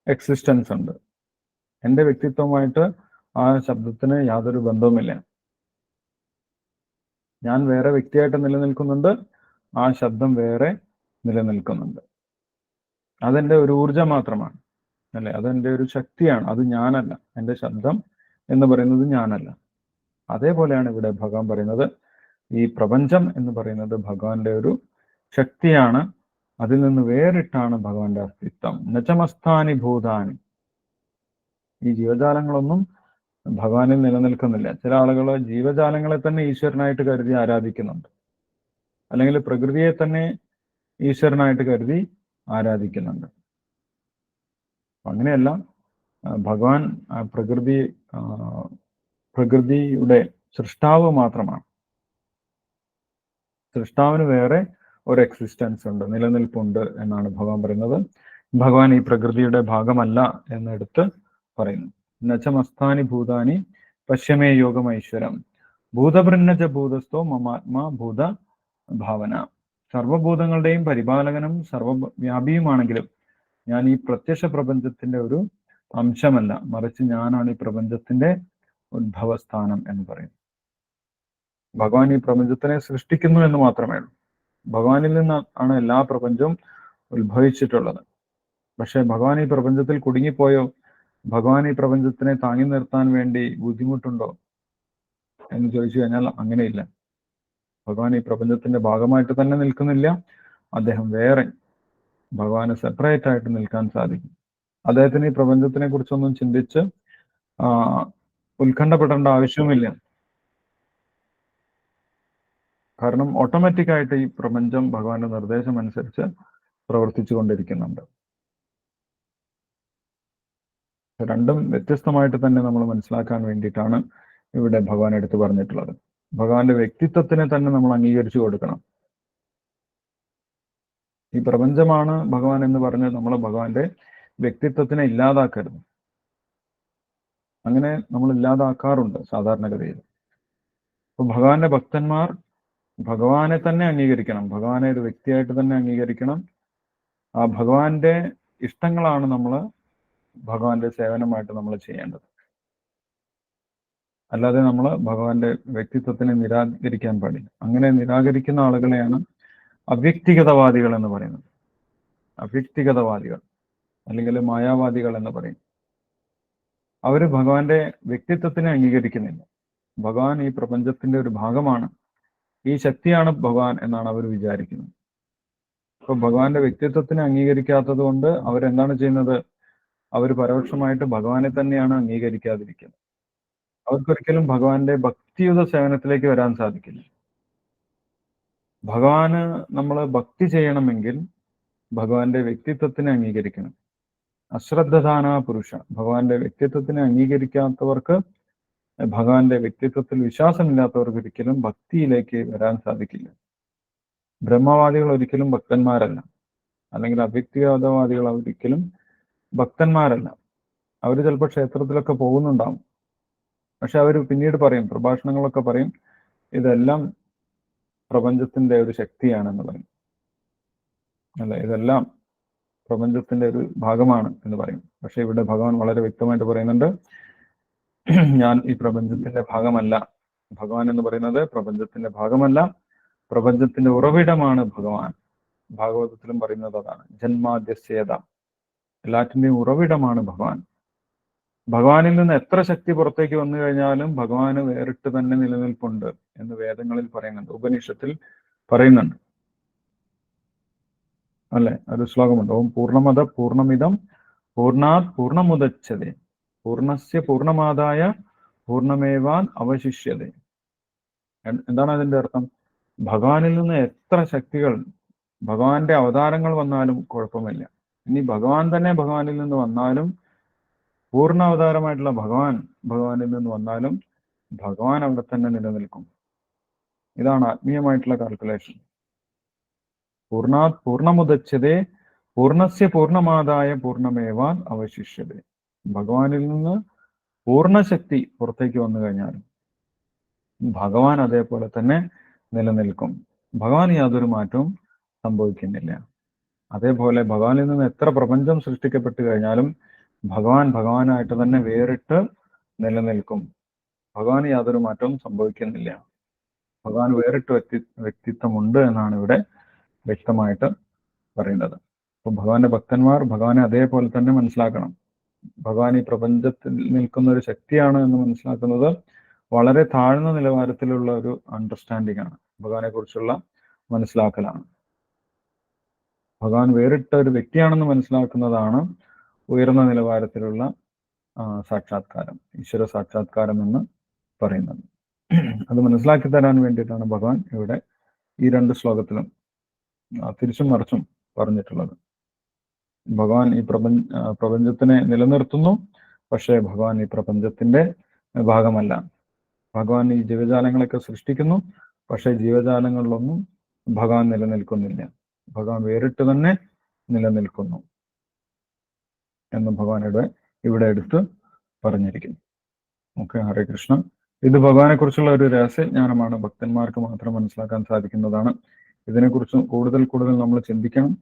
എക്സിസ്റ്റൻസ് ഉണ്ട്. എൻ്റെ വ്യക്തിത്വമായിട്ട് ആ ശബ്ദത്തിന് യാതൊരു ബന്ധവുമില്ല. ഞാൻ വേറെ വ്യക്തിയായിട്ട് നിലനിൽക്കുന്നുണ്ട്, ആ ശബ്ദം വേറെ നിലനിൽക്കുന്നുണ്ട്. അതെൻ്റെ ഒരു ഊർജം മാത്രമാണ്, അല്ലെ? അതെൻ്റെ ഒരു ശക്തിയാണ്, അത് ഞാനല്ല. എൻ്റെ ശബ്ദം എന്ന് പറയുന്നത് ഞാനല്ല. അതേപോലെയാണ് ഇവിടെ ഭഗവാൻ പറയുന്നത്, ഈ പ്രപഞ്ചം എന്ന് പറയുന്നത് ഭഗവാന്റെ ഒരു ശക്തിയാണ്, അതിൽ നിന്ന് വേറിട്ടാണ് ഭഗവാന്റെ അസ്തിത്വം. നചമസ്ഥാനി ഭൂതാനി, ഈ ജീവജാലങ്ങളൊന്നും ഭഗവാനിൽ നിലനിൽക്കുന്നില്ല. ചില ആളുകൾ ജീവജാലങ്ങളെ തന്നെ ഈശ്വരനായിട്ട് കരുതി ആരാധിക്കുന്നുണ്ട്, അല്ലെങ്കിൽ പ്രകൃതിയെ തന്നെ ഈശ്വരനായിട്ട് കരുതി ആരാധിക്കുന്നുണ്ട്. അങ്ങനെയല്ല. ഭഗവാൻ പ്രകൃതിയുടെ സൃഷ്ടാവ് മാത്രമാണ്. സൃഷ്ടാവിന് വേറെ ഒരു എക്സിസ്റ്റൻസ് ഉണ്ട്, നിലനിൽപ്പുണ്ട് എന്നാണ് ഭഗവാൻ പറയുന്നത്. ഭഗവാൻ ഈ പ്രകൃതിയുടെ ഭാഗമല്ല എന്നെടുത്ത് പറയുന്നു. നച്ചമസ്താനി ഭൂതാനി പശ്യമേ യോഗമൈശ്വരം ഭൂതഭൃന്നജ ഭൂതസ്ഥോ മമാത്മാ ഭൂത ഭാവന. സർവഭൂതങ്ങളുടെയും പരിപാലകനും സർവവ്യാപിയുമാണെങ്കിലും ഞാൻ ഈ പ്രത്യക്ഷ പ്രപഞ്ചത്തിന്റെ ഒരു അംശമല്ല, മറിച്ച് ഞാനാണ് ഈ പ്രപഞ്ചത്തിന്റെ ഉദ്ഭവസ്ഥാനം എന്ന് പറയുന്നു. ഭഗവാൻ ഈ പ്രപഞ്ചത്തിനെ സൃഷ്ടിക്കുന്നു എന്ന് മാത്രമേ ഉള്ളൂ. ഭഗവാനിൽ നിന്നാണ് എല്ലാ പ്രപഞ്ചവും ഉത്ഭവിച്ചിട്ടുള്ളത്. പക്ഷെ ഭഗവാൻ ഈ പ്രപഞ്ചത്തിൽ കുടുങ്ങിപ്പോയോ? ഭഗവാൻ ഈ പ്രപഞ്ചത്തിനെ താങ്ങി നിർത്താൻ വേണ്ടി ബുദ്ധിമുട്ടുണ്ടോ എന്ന് ചോദിച്ചു കഴിഞ്ഞാൽ അങ്ങനെയില്ല. ഭഗവാൻ ഈ പ്രപഞ്ചത്തിന്റെ ഭാഗമായിട്ട് തന്നെ നിൽക്കുന്നില്ല. അദ്ദേഹം വേറെ, ഭഗവാന് സെപ്പറേറ്റ് ആയിട്ട് നിൽക്കാൻ സാധിക്കും. അദ്ദേഹത്തിന് ഈ പ്രപഞ്ചത്തിനെ കുറിച്ചൊന്നും ചിന്തിച്ച് ഉത്കണ്ഠപ്പെടേണ്ട ആവശ്യവുമില്ല. കാരണം ഓട്ടോമാറ്റിക് ആയിട്ട് ഈ പ്രപഞ്ചം ഭഗവാന്റെ നിർദ്ദേശം അനുസരിച്ച് പ്രവർത്തിച്ചു കൊണ്ടിരിക്കുന്നുണ്ട്. രണ്ടും വ്യത്യസ്തമായിട്ട് തന്നെ നമ്മൾ മനസ്സിലാക്കാൻ വേണ്ടിയിട്ടാണ് ഇവിടെ ഭഗവാൻ എടുത്തു പറഞ്ഞിട്ടുള്ളത്. ഭഗവാന്റെ വ്യക്തിത്വത്തിനെ തന്നെ നമ്മൾ അംഗീകരിച്ചു കൊടുക്കണം. ഈ പ്രപഞ്ചമാണ് ഭഗവാൻ എന്ന് പറഞ്ഞ് നമ്മൾ ഭഗവാന്റെ വ്യക്തിത്വത്തിനെ ഇല്ലാതാക്കരുത്. അങ്ങനെ നമ്മൾ ഇല്ലാതാക്കാറുണ്ട് സാധാരണഗതിയിൽ. അപ്പൊ ഭഗവാന്റെ ഭക്തന്മാർ ഭഗവാനെ തന്നെ അംഗീകരിക്കണം, ഭഗവാനെ ഒരു വ്യക്തിയായിട്ട് തന്നെ അംഗീകരിക്കണം. ആ ഭഗവാന്റെ ഇഷ്ടങ്ങളാണ് നമ്മൾ ഭഗവാന്റെ സേവനമായിട്ട് നമ്മൾ ചെയ്യേണ്ടത്. അല്ലാതെ നമ്മൾ ഭഗവാന്റെ വ്യക്തിത്വത്തിനെ നിരാകരിക്കാൻ പാടില്ല. അങ്ങനെ നിരാകരിക്കുന്ന ആളുകളെയാണ് അവ്യക്തിഗതവാദികൾ എന്ന് പറയുന്നത്. അവ്യക്തിഗതവാദികൾ അല്ലെങ്കിൽ മായാവാദികൾ എന്ന് പറയും. അവര് ഭഗവാന്റെ വ്യക്തിത്വത്തിനെ അംഗീകരിക്കുന്നില്ല. ഭഗവാൻ ഈ പ്രപഞ്ചത്തിന്റെ ഒരു ഭാഗമാണ്, ഈ ശക്തിയാണ് ഭഗവാൻ എന്നാണ് അവർ വിചാരിക്കുന്നത്. അപ്പൊ ഭഗവാന്റെ വ്യക്തിത്വത്തിനെ അംഗീകരിക്കാത്തത് കൊണ്ട് അവരെന്താണ് ചെയ്യുന്നത്? അവർ പരോക്ഷമായിട്ട് ഭഗവാനെ തന്നെയാണ് അംഗീകരിക്കാതിരിക്കുന്നത്. അവർക്കൊരിക്കലും ഭഗവാന്റെ ഭക്തിയുത സേവനത്തിലേക്ക് വരാൻ സാധിക്കില്ല. ഭഗവാന് നമ്മൾ ഭക്തി ചെയ്യണമെങ്കിൽ ഭഗവാന്റെ വ്യക്തിത്വത്തിനെ അംഗീകരിക്കണം. അശ്രദ്ധദാന പുരുഷ, ഭഗവാന്റെ വ്യക്തിത്വത്തിനെ അംഗീകരിക്കാത്തവർക്ക്, ഭഗവാന്റെ വ്യക്തിത്വത്തിൽ വിശ്വാസമില്ലാത്തവർക്ക് ഒരിക്കലും ഭക്തിയിലേക്ക് വരാൻ സാധിക്കില്ല. ബ്രഹ്മവാദികൾ ഒരിക്കലും ഭക്തന്മാരല്ല, അല്ലെങ്കിൽ അവ്യക്തിഗതവാദികൾ ഒരിക്കലും ഭക്തന്മാരല്ല. അവർ ചിലപ്പോൾ ക്ഷേത്രത്തിലൊക്കെ പോകുന്നുണ്ടാവും, പക്ഷെ അവർ പിന്നീട് പറയും, പ്രഭാഷണങ്ങളൊക്കെ പറയും, ഇതെല്ലാം പ്രപഞ്ചത്തിന്റെ ഒരു ശക്തിയാണെന്ന് പറയും, അല്ല ഇതെല്ലാം പ്രപഞ്ചത്തിന്റെ ഒരു ഭാഗമാണ് എന്ന് പറയും. പക്ഷെ ഇവിടെ ഭഗവാൻ വളരെ വ്യക്തമായിട്ട് പറയുന്നുണ്ട്, ഞാൻ ഈ പ്രപഞ്ചത്തിന്റെ ഭാഗമല്ല. ഭഗവാൻ എന്ന് പറയുന്നത് പ്രപഞ്ചത്തിന്റെ ഭാഗമല്ല, പ്രപഞ്ചത്തിന്റെ ഉറവിടമാണ് ഭഗവാൻ. ഭാഗവതത്തിലും പറയുന്നത് അതാണ്, ജന്മാദ്യസ്യേത, എല്ലാറ്റിന്റെയും ഉറവിടമാണ് ഭഗവാൻ. ഭഗവാനിൽ നിന്ന് എത്ര ശക്തി പുറത്തേക്ക് വന്നു കഴിഞ്ഞാലും ഭഗവാന് വേറിട്ട് തന്നെ നിലനിൽപ്പുണ്ട് എന്ന് വേദങ്ങളിൽ പറയുന്നുണ്ട്, ഉപനിഷത്തിൽ പറയുന്നുണ്ട്, അല്ലെ? ഒരു ശ്ലോകമുണ്ട്, ഓം പൂർണ്ണമത പൂർണ്ണമിതം പൂർണ്ണാത് പൂർണ്ണമുദച്ഛതേ പൂർണ്ണസ്യ പൂർണ്ണമാദായ പൂർണ്ണമേവാൻ അവശിഷ്യതേ. എന്താണ് അതിന്റെ അർത്ഥം? ഭഗവാനിൽ നിന്ന് എത്ര ശക്തികൾ, ഭഗവാന്റെ അവതാരങ്ങൾ വന്നാലും കുഴപ്പമില്ല. ഇനി ഭഗവാൻ തന്നെ ഭഗവാനിൽ നിന്ന് വന്നാലും, പൂർണ്ണ അവതാരമായിട്ടുള്ള ഭഗവാനിൽ നിന്ന് വന്നാലും ഭഗവാൻ അവിടെ തന്നെ നിലനിൽക്കും. ഇതാണ് ആത്മീയമായിട്ടുള്ള കാൽക്കുലേഷൻ. പൂർണ്ണാത് പൂർണ്ണമുദച്ഛതേ പൂർണ്ണസ്യ പൂർണ്ണമാദായ പൂർണ്ണമേവാൻ അവശിഷ്യതേ. ഭഗവാനിൽ നിന്ന് പൂർണ്ണശക്തി പുറത്തേക്ക് വന്നു കഴിഞ്ഞാലും ഭഗവാൻ അതേപോലെ തന്നെ നിലനിൽക്കും. ഭഗവാൻ യാതൊരു മാറ്റവും സംഭവിക്കുന്നില്ല. അതേപോലെ ഭഗവാനിൽ നിന്ന് എത്ര പ്രപഞ്ചം സൃഷ്ടിക്കപ്പെട്ടു കഴിഞ്ഞാലും ഭഗവാനായിട്ട് തന്നെ വേറിട്ട് നിലനിൽക്കും. ഭഗവാന് യാതൊരു മാറ്റവും സംഭവിക്കുന്നില്ല. ഭഗവാൻ വേറിട്ട് വ്യക്തിത്വമുണ്ട് എന്നാണ് ഇവിടെ വ്യക്തമായിട്ട് പറയുന്നത്. അപ്പൊ ഭഗവാന്റെ ഭക്തന്മാർ ഭഗവാനെ അതേപോലെ തന്നെ മനസ്സിലാക്കണം. ഭഗവാൻ ഈ പ്രപഞ്ചത്തിൽ നിൽക്കുന്ന ഒരു ശക്തിയാണ് എന്ന് മനസ്സിലാക്കുന്നത് വളരെ താഴ്ന്ന നിലവാരത്തിലുള്ള ഒരു അണ്ടർസ്റ്റാൻഡിംഗ് ആണ്, ഭഗവാനെ കുറിച്ചുള്ള മനസ്സിലാക്കലാണ്. ഭഗവാൻ വേറിട്ട ഒരു വ്യക്തിയാണെന്ന് മനസ്സിലാക്കുന്നതാണ് ഉയർന്ന നിലവാരത്തിലുള്ള സാക്ഷാത്കാരം, ഈശ്വര സാക്ഷാത്കാരം എന്ന് പറയുന്നത്. അത് മനസ്സിലാക്കി തരാൻ വേണ്ടിയിട്ടാണ് ഭഗവാൻ ഇവിടെ ഈ 2 ശ്ലോകത്തിലും തിരിച്ചും മറിച്ചും പറഞ്ഞിട്ടുള്ളത്. ഭഗവാൻ ഈ പ്രപഞ്ചത്തിനെ നിലനിർത്തുന്നു, പക്ഷേ ഭഗവാൻ ഈ പ്രപഞ്ചത്തിന്റെ ഭാഗമല്ല. ഭഗവാൻ ഈ ജീവജാലങ്ങളൊക്കെ സൃഷ്ടിക്കുന്നു, പക്ഷേ ജീവജാലങ്ങളിലൊന്നും ഭഗവാൻ നിലനിൽക്കുന്നില്ല. ഭഗവാൻ വേറിട്ട് തന്നെ നിലനിൽക്കുന്നു എന്ന് ഭഗവാൻ ഇവിടെ എടുത്ത് പറഞ്ഞിരിക്കുന്നു. ഓക്കെ, ഹരേ കൃഷ്ണ. ഇത് ഭഗവാനെ കുറിച്ചുള്ള ഒരു രഹസ്യജ്ഞാനമാണ്, ഭക്തന്മാർക്ക് മാത്രം മനസ്സിലാക്കാൻ സാധിക്കുന്നതാണ്. ഇതിനെക്കുറിച്ച് കൂടുതൽ നമ്മൾ ചിന്തിക്കണം.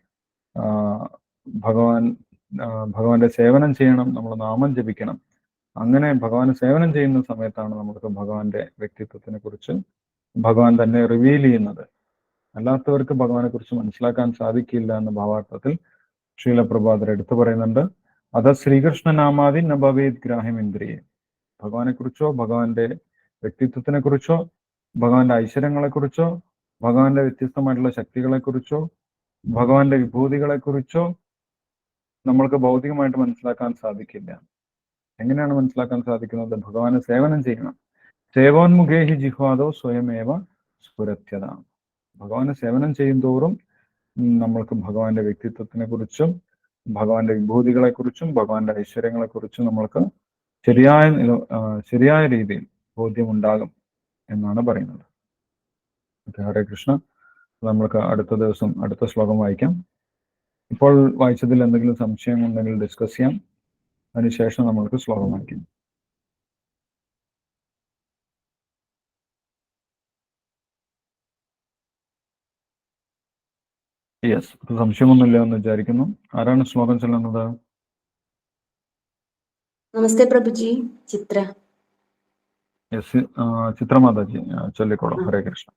ഭഗവാന്റെ സേവനം ചെയ്യണം, നമ്മൾ നാമം ജപിക്കണം. അങ്ങനെ ഭഗവാന് സേവനം ചെയ്യുന്ന സമയത്താണ് നമുക്ക് ഭഗവാന്റെ വ്യക്തിത്വത്തിനെ കുറിച്ച് ഭഗവാൻ തന്നെ റിവീൽ ചെയ്യുന്നത്. അല്ലാത്തവർക്ക് ഭഗവാനെ കുറിച്ച് മനസ്സിലാക്കാൻ സാധിക്കില്ല എന്ന ഭാവാർത്ഥത്തിൽ ശ്രീല പ്രഭാതർ എടുത്തു പറയുന്നുണ്ട്. അത് ശ്രീകൃഷ്ണനാമാദി നഭവേദ് ഗ്രാഹ്യം ഇന്ദ്രിയെ. ഭഗവാനെ കുറിച്ചോ, ഭഗവാന്റെ വ്യക്തിത്വത്തിനെ കുറിച്ചോ, ഭഗവാന്റെ ഐശ്വര്യങ്ങളെ കുറിച്ചോ, ഭഗവാന്റെ വ്യത്യസ്തമായിട്ടുള്ള ശക്തികളെ കുറിച്ചോ, ഭഗവാന്റെ വിഭൂതികളെ കുറിച്ചോ നമ്മൾക്ക് ഭൗതികമായിട്ട് മനസ്സിലാക്കാൻ സാധിക്കില്ല. എങ്ങനെയാണ് മനസ്സിലാക്കാൻ സാധിക്കുന്നത്? ഭഗവാന് സേവനം ചെയ്യണം. സേവോന്മുഖേഹി ജിഹ്വാദോ സ്വയമേവ സ്ഫുരത്യത. ഭഗവാന് സേവനം ചെയ്യും തോറും നമ്മൾക്ക് ഭഗവാന്റെ വ്യക്തിത്വത്തിനെ കുറിച്ചും ഭഗവാന്റെ വിഭൂതികളെ കുറിച്ചും ഭഗവാന്റെ ഐശ്വര്യങ്ങളെ കുറിച്ചും നമ്മൾക്ക് ശരിയായ രീതിയിൽ ബോധ്യമുണ്ടാകും എന്നാണ് പറയുന്നത്. ഹരേ കൃഷ്ണ. നമ്മൾക്ക് അടുത്ത ദിവസം അടുത്ത ശ്ലോകം വായിക്കാം. ഇപ്പോൾ വായിച്ചതിൽ എന്തെങ്കിലും സംശയം ഉണ്ടെങ്കിൽ ഡിസ്കസ് ചെയ്യാം. അതിനുശേഷം നമ്മൾക്ക് ശ്ലോകം വായിക്കാം. യെസ്, സംശയമൊന്നുമില്ല എന്ന് വിചാരിക്കുന്നു. ആരാണ് ശ്ലോകം ചൊല്ലുന്നത്? നമസ്തേ പ്രഭുജി. ചിത്ര. യെസ്, ചിത്രമാതാജി ചൊല്ലിക്കോളൂ. ഹരേ കൃഷ്ണ.